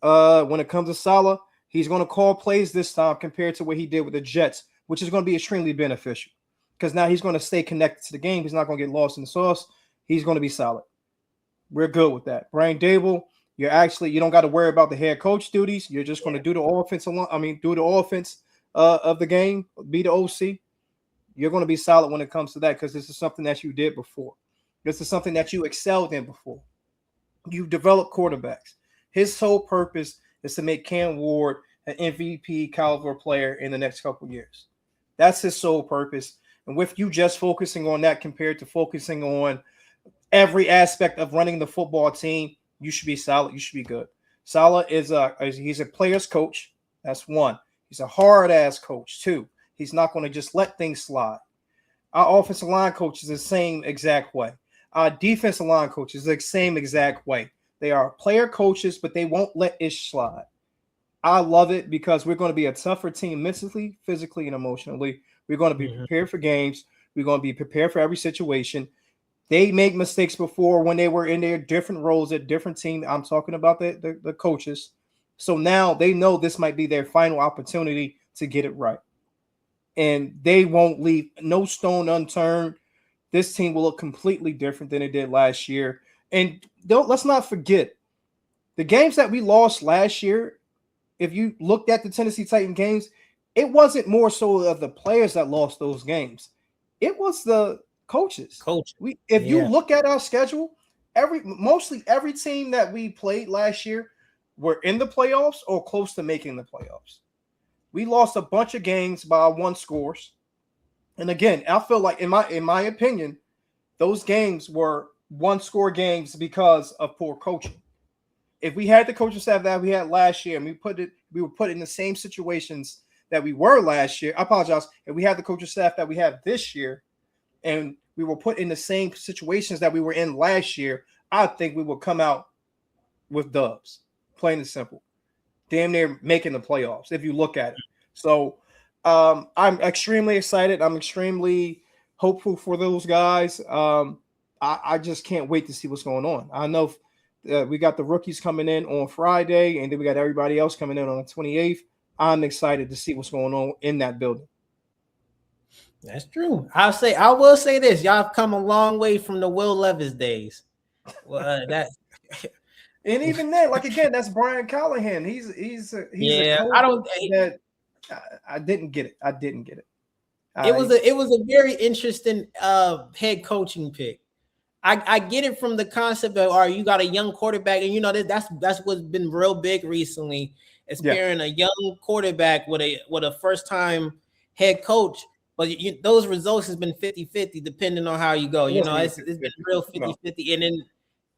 When it comes to Saleh, he's going to call plays this time compared to what he did with the Jets, which is going to be extremely beneficial, because now he's going to stay connected to the game. He's not going to get lost in the sauce. He's going to be solid. We're good with that. Brian Dable, you don't got to worry about the head coach duties. You're just going to do the offense of the game, be the OC. You're going to be solid when it comes to that, because this is something that you did before. This is something that you excelled in before. You've developed quarterbacks. His sole purpose is to make Cam Ward an MVP caliber player in the next couple of years. That's his sole purpose. And with you just focusing on that compared to focusing on every aspect of running the football team, you should be solid. You should be good. Saleh he's a player's coach. That's one. He's a hard-ass coach, too. He's not going to just let things slide. Our offensive line coach is the same exact way. Our defensive line coach is the same exact way. They are player coaches, but they won't let it slide. I love it, because we're going to be a tougher team mentally, physically, and emotionally. We're going to be prepared for games. We're going to be prepared for every situation. They make mistakes before when they were in their different roles at different teams. I'm talking about the coaches. So now they know this might be their final opportunity to get it right. And they won't leave no stone unturned. This team will look completely different than it did last year. And let's not forget, the games that we lost last year, if you looked at the Tennessee Titan games, it wasn't more so of the players that lost those games. It was the coaches. Coach. If you look at our schedule, mostly every team that we played last year were in the playoffs or close to making the playoffs. We lost a bunch of games by 1 scores. And again, I feel like in my opinion, those games were 1-score games because of poor coaching. If we had the coaching staff that we had last year and we were put in the same situations that we were last year. I apologize. If we had the coaching staff that we have this year and we were put in the same situations that we were in last year, I think we would come out with dubs, plain and simple. Damn near making the playoffs if you look at it. So I'm extremely excited. I'm extremely hopeful for those guys. I just can't wait to see what's going on. I know we got the rookies coming in on Friday, and then we got everybody else coming in on the 28th. I'm excited to see what's going on in that building. That's true. I will say this: y'all have come a long way from the Will Levis days. Well, and even then, like again, that's Brian Callahan. He's a I didn't get it. It was a very interesting head coaching pick. I get it from the concept of, all right, you got a young quarterback, and you know that's what's been real big recently. Is pairing a young quarterback with a first time head coach. But those results has been 50-50 depending on how you go. You know, it's been real 50-50.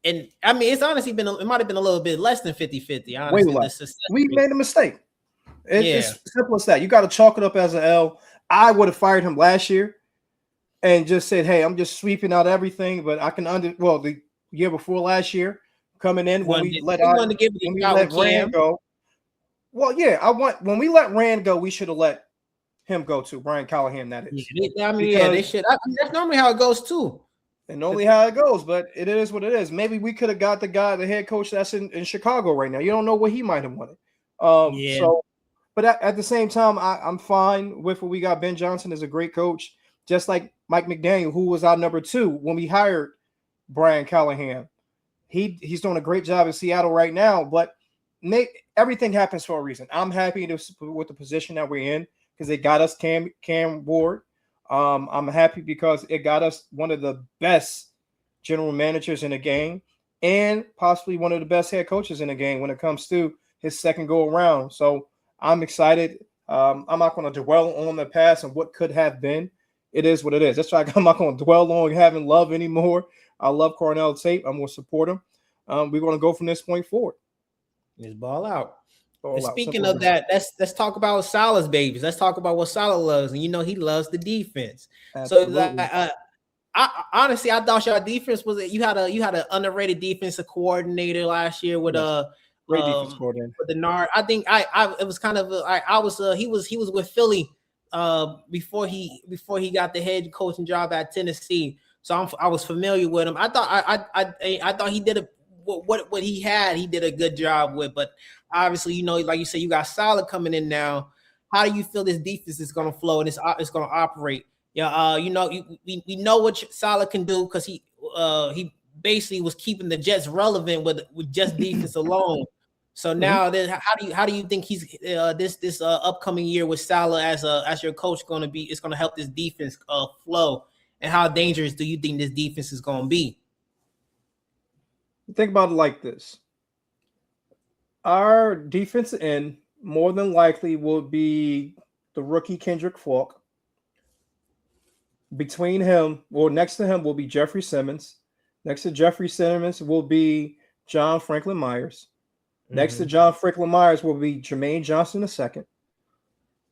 And I mean, it's honestly it might have been a little bit less than 50-50. Honestly, we made a mistake. It's simple as that. You got to chalk it up as an L. I would have fired him last year and just said, hey, I'm just sweeping out everything. But I can the year before last year, coming in when we let Rand go. Well, yeah, when we let Rand go, we should have let him go too. Brian Callahan, that is. They should. That's normally how it goes too. And only how it goes, but it is what it is. Maybe we could have got the head coach that's in Chicago right now. You don't know what he might have wanted. But at the same time, I'm fine with what we got. Ben Johnson is a great coach, just like Mike McDaniel, who was our number 2 when we hired Brian Callahan. He's doing a great job in Seattle right now, but everything happens for a reason. I'm happy with the position that we're in because it got us Cam Ward. I'm happy because it got us one of the best general managers in the game and possibly one of the best head coaches in the game when it comes to his second go around. So I'm excited. I'm not going to dwell on the past and what could have been. It is what it is. That's why I'm not going to dwell on having love anymore. I love Cornell Tate. I'm going to support him. We're going to go from this point forward. Just ball out. Speaking of that, let's talk about Salah's babies. Let's talk about what Salah loves, and you know he loves the defense. Absolutely. So I honestly thought your defense you had an underrated defensive coordinator last year with great defense coordinator with the Nard. I think it was kind of he was with Philly before he got the head coaching job at Tennessee. So I was familiar with him. I thought he did what he had. He did a good job with, but obviously, you know, like you said, you got Salah coming in now. How do you feel this defense is going to flow and it's going to operate? Yeah, you know, we know what Salah can do because he basically was keeping the Jets relevant with just defense alone. So now, how do you think he's this upcoming year with Salah as your coach going to be? It's going to help this defense flow, and how dangerous do you think this defense is going to be? Think about it like this. Our defensive end more than likely will be the rookie Kendrick Falk. Between him, or next to him, will be Jeffrey Simmons. Next to Jeffrey Simmons will be John Franklin Myers. Next to John Franklin Myers will be Jermaine Johnson II.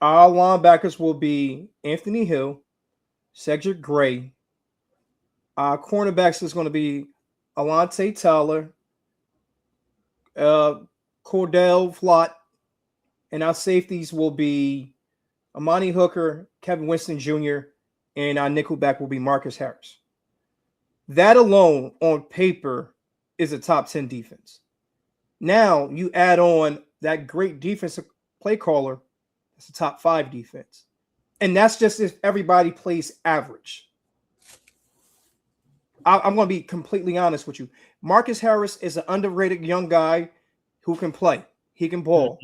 Our linebackers will be Anthony Hill, Cedric Gray. Our cornerbacks is going to be Alontae Tyler, Cordell Flott, and our safeties will be Amani Hooker, Kevin Winston Jr., and our nickelback will be Marcus Harris. That alone on paper is a top 10 defense. Now you add on that great defensive play caller, it's a top 5 defense. And that's just if everybody plays average. I'm going to be completely honest with you. Marcus Harris is an underrated young guy who can play. He can ball.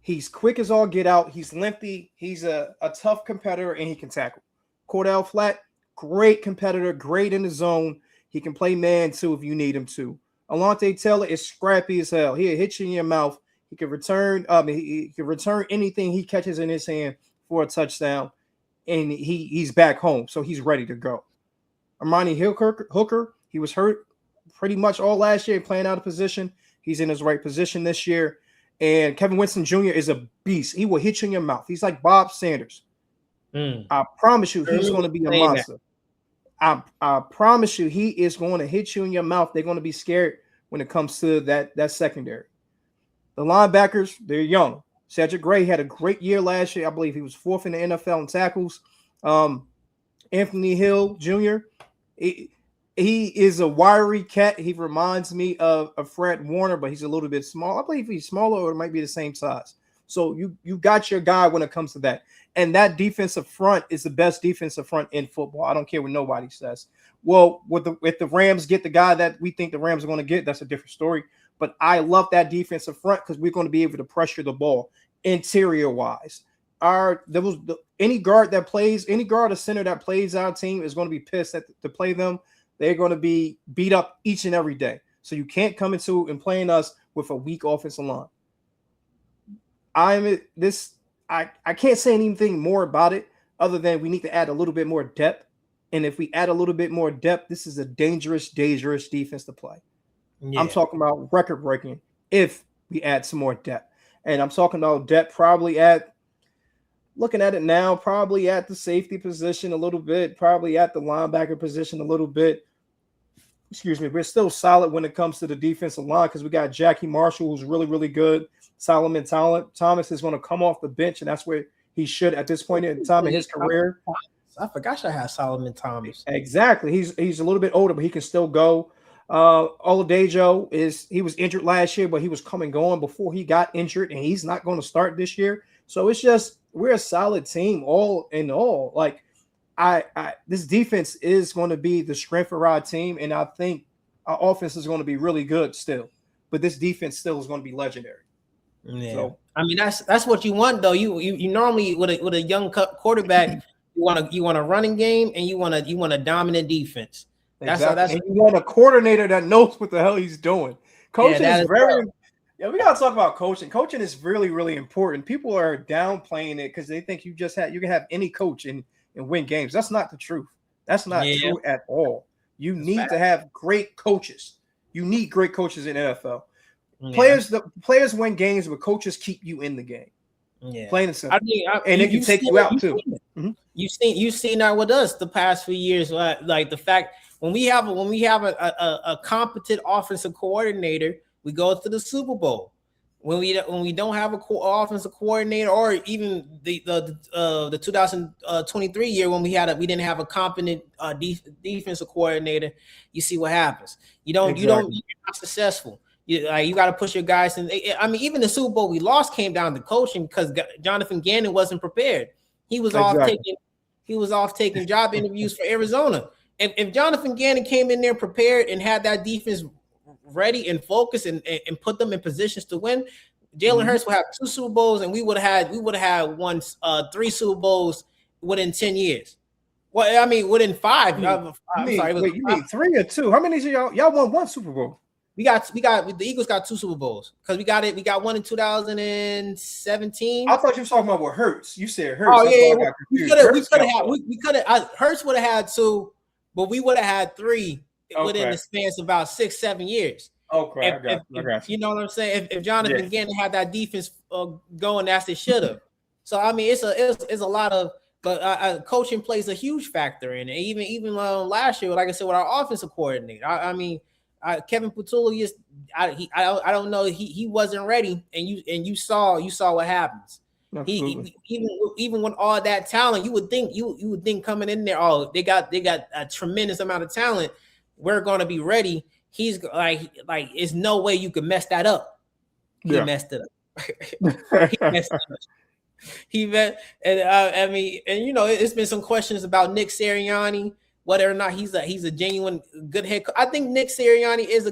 He's quick as all get out. He's lengthy. He's a tough competitor, and he can tackle. Cordell Flott, great competitor, great in the zone. He can play man too if you need him to. Alontae Taylor is scrappy as hell. He'll hit you in your mouth. He can return. He can return anything he catches in his hand for a touchdown, and he's back home, so he's ready to go. Armani Hooker, he was hurt pretty much all last year, playing out of position. He's in his right position this year. And Kevin Winston Jr. is a beast. He will hit you in your mouth. He's like Bob Sanders. I promise you, he's going to be a monster. I promise you, he is going to hit you in your mouth. They're going to be scared when it comes to that secondary. The linebackers, they're young. Cedric Gray had a great year last year. I believe he was 4th in the NFL in tackles. Anthony Hill Jr., he is a wiry cat. He reminds me of Fred Warner, but he's a little bit small. I believe he's smaller or it might be the same size. So you got your guy when it comes to that. And that defensive front is the best defensive front in football. I don't care what nobody says. Well, if the Rams get the guy that we think the Rams are going to get, that's a different story. But I love that defensive front because we're going to be able to pressure the ball interior-wise. Any guard or center that plays our team is going to be pissed to play them. They're going to be beat up each and every day. So you can't come into and playing us with a weak offensive line. I can't say anything more about it other than we need to add a little bit more depth. And if we add a little bit more depth, this is a dangerous defense to play. Yeah. I'm talking about record breaking if we add some more depth. And I'm talking about depth probably looking at it now, probably at the safety position a little bit, probably at the linebacker position a little bit. Excuse me. We're still solid when it comes to the defensive line because we got Jackie Marshall, who's really, really good. Solomon Thomas is going to come off the bench, and that's where he should at this point in time in his career. I forgot I had Solomon Thomas. Exactly. He's a little bit older, but he can still go. Oladejo he was injured last year, but he was coming going before he got injured, and he's not going to start this year. So it's just we're a solid team all in all. Like this defense is going to be the strength of our team, and I think our offense is going to be really good still. But this defense still is going to be legendary. Yeah. So, I mean that's what you want though. You normally with a young quarterback, you want a running game and you want a dominant defense. That's and you want a coordinator that knows what the hell he's doing. Coaching is very. Yeah, we gotta talk about coaching. Coaching is really, really important. People are downplaying it because they think you can have any coach and win games. That's not the truth. That's not true at all. You need to have great coaches. You need great coaches in NFL. Yeah. Players win games, but coaches keep you in the game. Yeah, plain and simple. And they can take you out too. Mm-hmm. You've seen that with us the past few years. Like the fact when we have a competent offensive coordinator, we go to the Super Bowl. When we don't have a offensive coordinator, or even the 2023 year when we didn't have a competent defensive coordinator, you see what happens. You're not successful. You got to push your guys. And I mean, even the Super Bowl we lost came down to coaching because Jonathan Gannon wasn't prepared. He was off taking job interviews for Arizona. If Jonathan Gannon came in there prepared and had that defense ready and focused and put them in positions to win, Jalen Hurts would have 2 Super Bowls and we would have won 3 Super Bowls within 10 years. Well, I mean, within 5. You mean 3 or 2? How many of y'all won 1 Super Bowl? We got the Eagles got 2 Super Bowls because we got one in 2017. I thought you were talking about what Hurts. You said Hurts. Oh yeah, we could have. Hurts would have had 2, but we would have had 3 within the span of about 6-7 years. Okay, I got you. You know what I'm saying? If Jonathan Gannon had that defense going as they should have. So I mean, it's a lot of. But coaching plays a huge factor in it. Even last year, like I said, with our offensive coordinator, I mean. Kevin Patullo I don't know, he wasn't ready, and you saw what happens. Even with all that talent, you would think coming in there, they got a tremendous amount of talent. We're gonna be ready. He's like it's no way you could mess that up. He messed it up. He messed it up. I mean, you know, it's been some questions about Nick Sirianni. Whether or not he's a genuine good head coach. I think Nick Sirianni is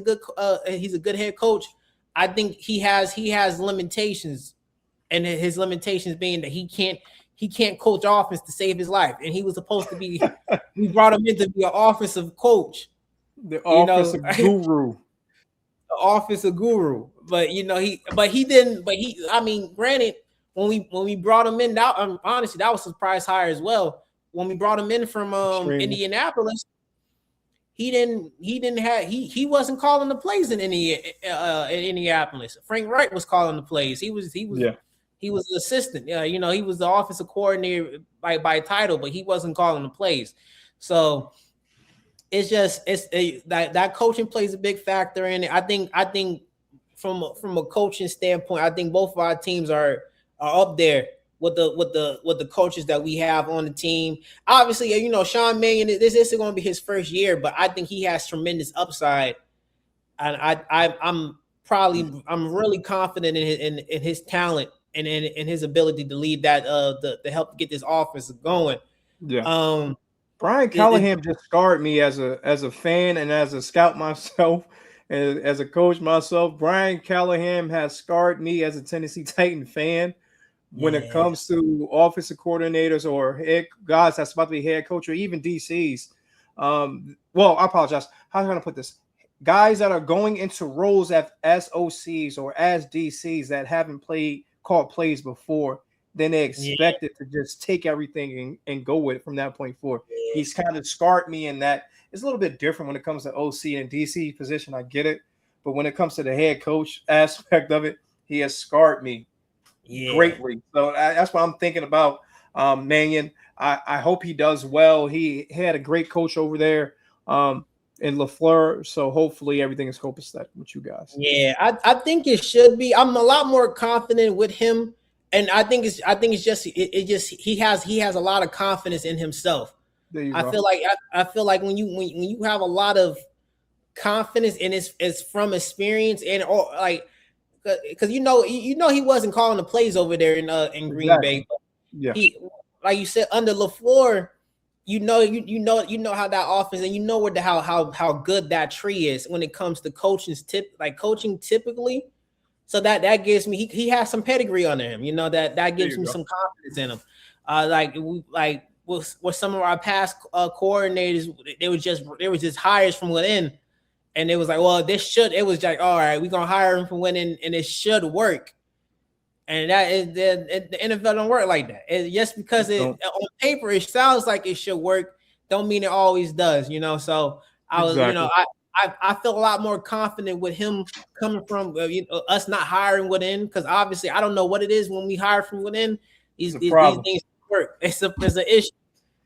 he's a good head coach. I think he has limitations, and his limitations being that he he can't coach offense to save his life, and he was supposed to be. We brought him in to be an offensive coach, the offensive guru, the offensive guru. But he didn't. But I mean, granted, when we brought him in, that honestly, that was a surprise hire as well. When we brought him in from Indianapolis, he wasn't calling the plays in Indianapolis. Frank Wright was calling the plays. He was an assistant. He was the offensive coordinator by title, but he wasn't calling the plays. So that coaching plays a big factor in it. I think from a coaching standpoint, I think both of our teams are up there with the coaches that we have on the team. Obviously, Sean Mannion, this is going to be his first year, but I think he has tremendous upside, and I'm really confident in his talent and in his ability to lead that to help get this offense going. Yeah. Brian Callahan just scarred me as a fan and as a scout myself, and as a coach myself. Brian Callahan has scarred me as a Tennessee Titan fan. When it comes to offensive coordinators or head guys that's about to be head coach or even DCs. Well, I apologize. How am I going to put this? Guys that are going into roles as OCs or as DCs that haven't called plays before, then they expect it to just take everything and go with it from that point forward. He's kind of scarred me in that. It's a little bit different when it comes to OC and DC position. I get it. But when it comes to the head coach aspect of it, he has scarred me greatly. So that's what I'm thinking about Mannion. I hope he does well. He had a great coach over there in LaFleur, so hopefully everything is copacetic with you guys. Yeah, I think it should be. I'm a lot more confident with him, and I think it's just he has a lot of confidence in himself. I feel like when you have a lot of confidence and it's from experience and because he wasn't calling the plays over there in Green Bay. Yeah, he, like you said, under LaFleur, you know how that offense, and you know how good that tree is when it comes to coaching typically. So that gives me he has some pedigree under him. That gives me some confidence in him. With some of our past coordinators, they were just hires from within. And it was like, well, it was like, all right, we're going to hire him from winning, and it should work. And that is the NFL don't work like that. Just because on paper it sounds like it should work, don't mean it always does, So I feel a lot more confident with him coming from us not hiring within, because obviously I don't know what it is when we hire from within. These things work. It's an issue.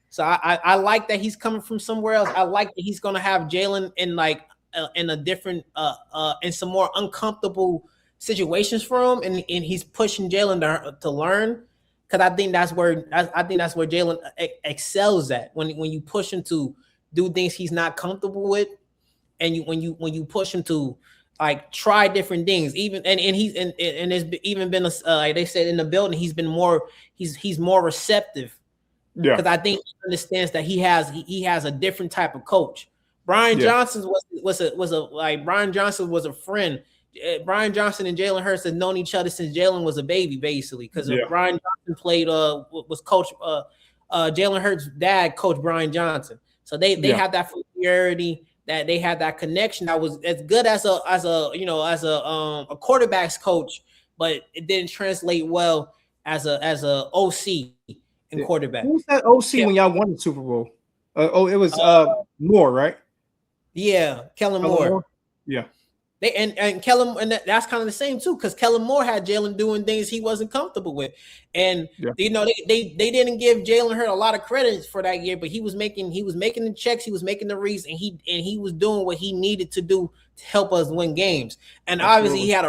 So I like that he's coming from somewhere else. I like that he's going to have Jalen in a different in some more uncomfortable situations for him, and he's pushing Jalen to learn, because I think that's where Jalen excels at, when you push him to do things he's not comfortable with, and when you push him to try different things, even and there's even been like they said in the building, he's more receptive, because I think he understands that he has a different type of coach. Brian Johnson was a friend. Brian Johnson and Jalen Hurts have known each other since Jalen was a baby, basically, because Brian Johnson was coach. Jalen Hurts' dad coached Brian Johnson, so they had that familiarity, that they had that connection that was as good as a quarterback's coach, but it didn't translate well as a OC and quarterback. Who was that OC when y'all won the Super Bowl? It was Moore, right? Yeah, Kellen Moore. Yeah. And Kellen, and that's kind of the same too, because Kellen Moore had Jalen doing things he wasn't comfortable with, and they didn't give Jalen Hurts a lot of credit for that year, but he was making the checks, he was making the reads, and he was doing what he needed to do to help us win games. And obviously he had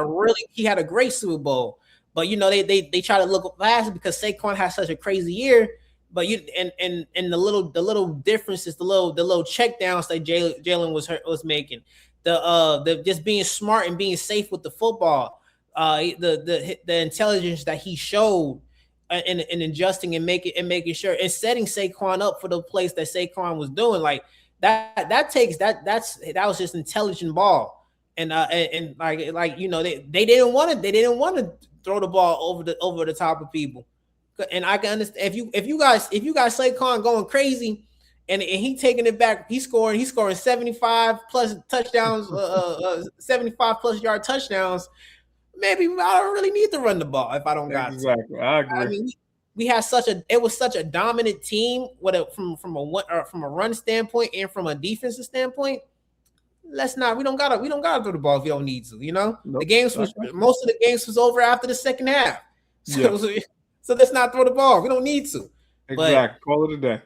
a great Super Bowl, but they try to look past it because Saquon has such a crazy year. But and the little differences, the little check downs that Jalen was making, the just being smart and being safe with the football, the intelligence that he showed in adjusting and making sure and setting Saquon up for the place that Saquon was doing, like that was just intelligent ball, and they didn't want to throw the ball over the top of people, And I can understand if you guys Saquon going crazy and he taking it back, he's scoring 75 plus touchdowns, 75 plus yard touchdowns. Maybe I don't really need to run the ball if I don't got exactly. I agree. I mean, we had it was such a dominant team from a run standpoint and from a defensive standpoint. We don't gotta throw the ball if we don't need to, you know. Nope. Most of the games was over after the second half. So let's not throw the ball. We don't need to. Exactly. Call it a day.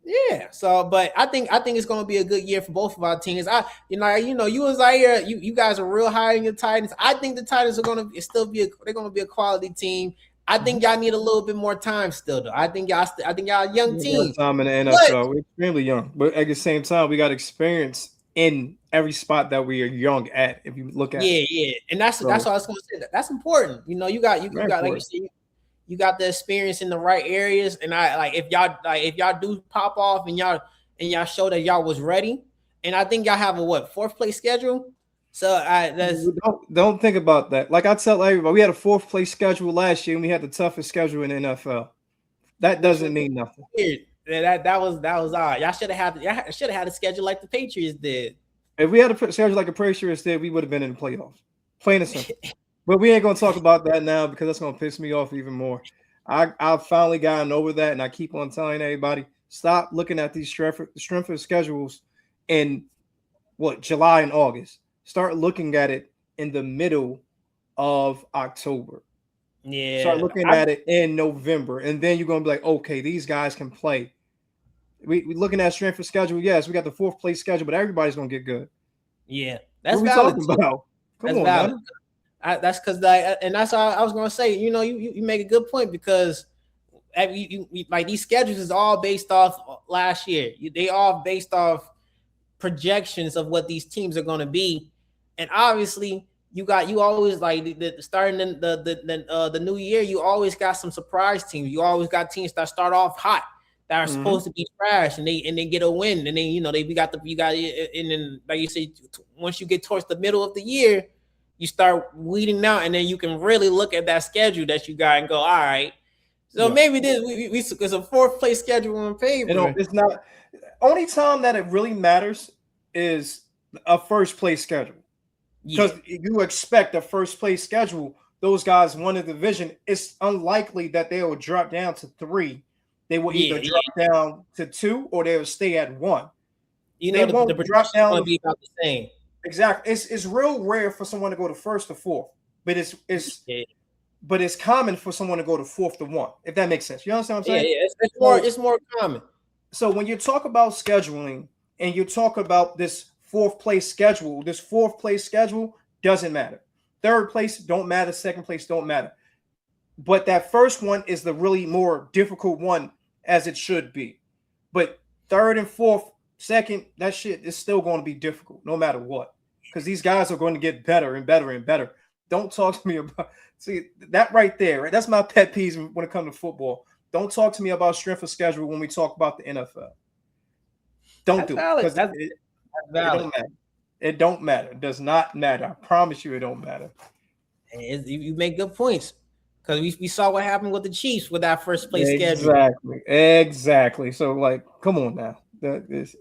Yeah. So, but I think it's going to be a good year for both of our teams. You and Zaire, you guys are real high in your Titans. I think the Titans are going to still they're going to be a quality team. I think y'all need a little bit more time still, though. I think y'all a young team. Time in the NFL, we're extremely young, but at the same time, we got experience in every spot that we are young at. If you look at and that's what I was going to say. That's important. You know, you got like you said, you got the experience in the right areas, and if y'all do pop off and y'all show that y'all was ready, and I think y'all have a fourth place schedule. So don't think about that. Like I tell everybody, we had a fourth place schedule last year, and we had the toughest schedule in the NFL. That doesn't mean nothing. That was odd. Y'all should have had a schedule like the Patriots did. If we had a schedule like the Patriots did, we would have been in the playoffs. Plain and simple. But we ain't gonna talk about that now because that's gonna piss me off even more. I've finally gotten over that, and I keep on telling everybody, stop looking at these strength of schedules in July and August. Start looking at it in the middle of October. Yeah. Start looking at it in November, and then you're gonna be like, okay, these guys can play. We looking at strength of schedule. Yes, we got the fourth place schedule, but everybody's gonna get good. Yeah, that's what valid. Talking about? Come on, valid. Man. That's because and that's how I was gonna say. You know, you make a good point because like these schedules is all based off last year. They all based off projections of what these teams are gonna be, and obviously you always like starting in the new year. You always got some surprise teams. You always got teams that start off hot that are supposed to be trash and they get a win, and then and then like you say, once you get towards the middle of the year, you start weeding out, and then you can really look at that schedule that you got and go, all right. So maybe it's a fourth place schedule on paper. It's not. Only time that it really matters is a first place schedule, because you expect a first place schedule. Those guys won the division. It's unlikely that they will drop down to 3. They will either drop down to 2 or they will stay at 1. You know, the drop down will be about the same. Exactly. It's real rare for someone to go to 1st to 4th, but it's common for someone to go to 4th to 1. If that makes sense, you understand what I'm saying? Yeah, it's more common. So when you talk about scheduling and you talk about this fourth place schedule doesn't matter. 3rd place don't matter. 2nd place don't matter. But that first one is the really more difficult one, as it should be. But 3rd and 4th, 2nd, that shit is still going to be difficult no matter what, because these guys are going to get better and better and better. Don't talk to me about that right there. Right? That's my pet peeve when it comes to football. Don't talk to me about strength of schedule when we talk about the NFL. Don't do it. Because it don't matter. It don't matter. It does not matter. I promise you it don't matter. You make good points. Because we saw what happened with the Chiefs with that first place schedule. Exactly. So, like, come on now. It's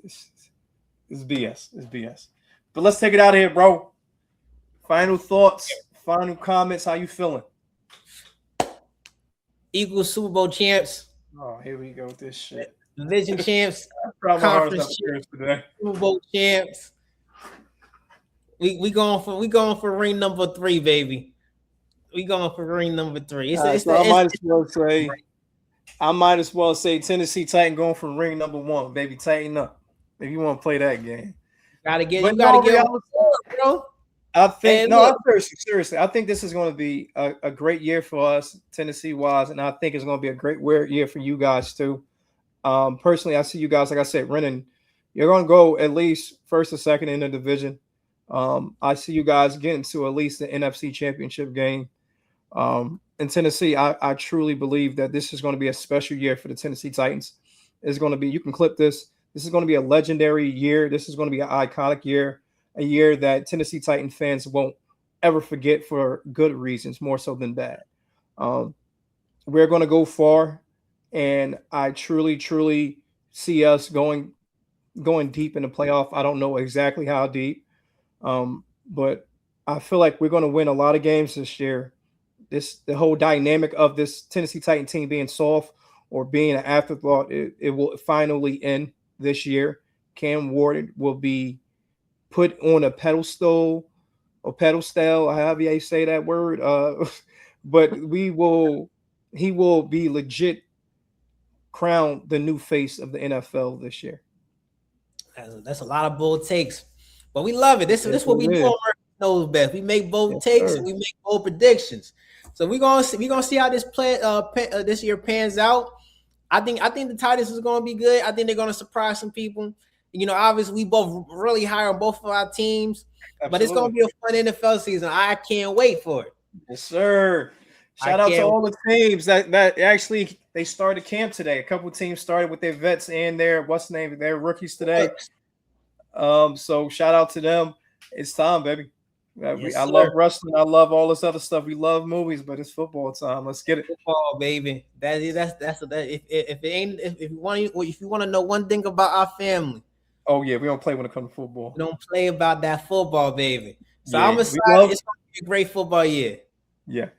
BS. It's BS. But let's take it out of here, bro. Final thoughts, final comments. How you feeling? Eagles Super Bowl champs. Oh, here we go with this shit. Division champs. Conference champs. Today. Super Bowl champs. We going for ring number 3, baby. We going for ring number 3. I might as well say Tennessee Titan going for ring number 1, baby. Tighten up if you want to play that game. Gotta get on the floor, bro. I think seriously. I think this is going to be a great year for us, Tennessee wise, and I think it's going to be a great year for you guys too. Personally, I see you guys, like I said, running. You're going to go at least 1st or 2nd in the division. I see you guys getting to at least the NFC Championship game. In Tennessee, I truly believe that this is going to be a special year for the Tennessee Titans. It's going to be, you can clip this. This is going to be a legendary year. This is going to be an iconic year, a year that Tennessee Titan fans won't ever forget for good reasons, more so than bad. we're going to go far, and I truly, truly see us going deep in the playoff. I don't know exactly how deep, but I feel like we're going to win a lot of games this year. The whole dynamic of this Tennessee Titan team being soft or being an afterthought, it will finally end this year. Cam Ward will be put on a pedestal or pedestal, however you say that word. But he will be legit crowned the new face of the NFL this year. That's a lot of bold takes, but we love it. This is what we do on Murphy Knows Best. We make bold takes and we make bold predictions. So we're gonna see how this this year pans out. I think the Titans is gonna be good. I think they're gonna surprise some people. You know, obviously we both really high on both of our teams, but it's gonna be a fun NFL season. I can't wait for it. Yes, sir. Shout out to all the teams that actually they started camp today. A couple of teams started with their vets and their rookies today. So shout out to them. It's time, baby. I love wrestling. I love all this other stuff. We love movies, but it's football time. Let's get it. Football, baby. If you want to know one thing about our family. Oh yeah, we don't play when it comes to football. We don't play about that football, baby. So I'm excited. It's gonna be a great football year. Yeah.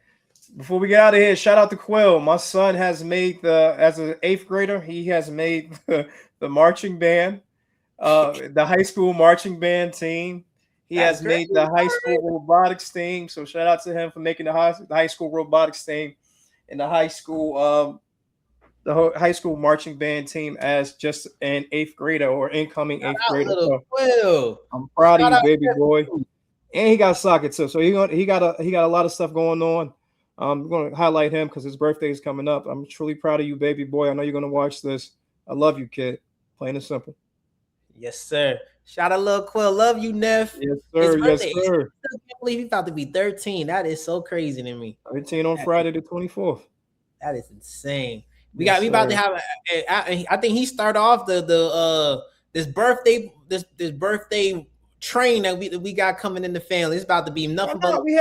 Before we get out of here, shout out to Quill. My son has made as an 8th grader, he has made the marching band, the high school marching band team. He has made the high school robotics team. So shout out to him for making the high school robotics team and the high school marching band team as just an 8th grader or incoming 8th grader. So I'm proud of you, baby boy. And he got soccer too. So he got a lot of stuff going on. I'm going to highlight him because his birthday is coming up. I'm truly proud of you, baby boy. I know you're going to watch this. I love you, kid. Plain and simple. Yes, sir. Shout out, Lil Quill. Love you, Neff. Yes, sir. Yes, sir. I can't believe he's about to be 13. That is so crazy to me. 13 on Friday the 24th. That is insane. We about to have. I think he started off this birthday train that we got coming in the family. It's about to be nothing but we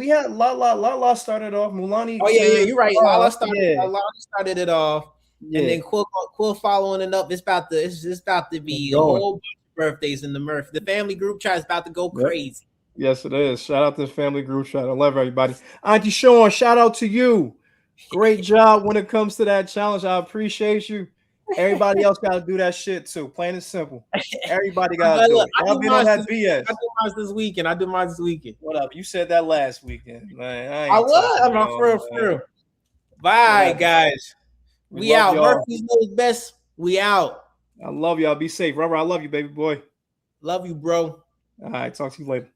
had La started off. Mulani. Oh yeah, you're right. La started it off, and then Quill following it up. It's about to be a whole bunch of birthdays in the Murph. The family group chat is about to go crazy. Yes, it is. Shout out to the family group chat. I love everybody. Auntie Sean, shout out to you. Great job when it comes to that challenge. I appreciate you. Everybody else got to do that shit too. Plain and simple. Everybody got to do it. Y'all been on that BS. I do mine this weekend. What up? You said that last weekend, man. I was. I'm not for real. Bye, guys. We out. Murphy's Knows Best. We out. I love y'all. Be safe. Robert, I love you, baby boy. Love you, bro. All right. Talk to you later.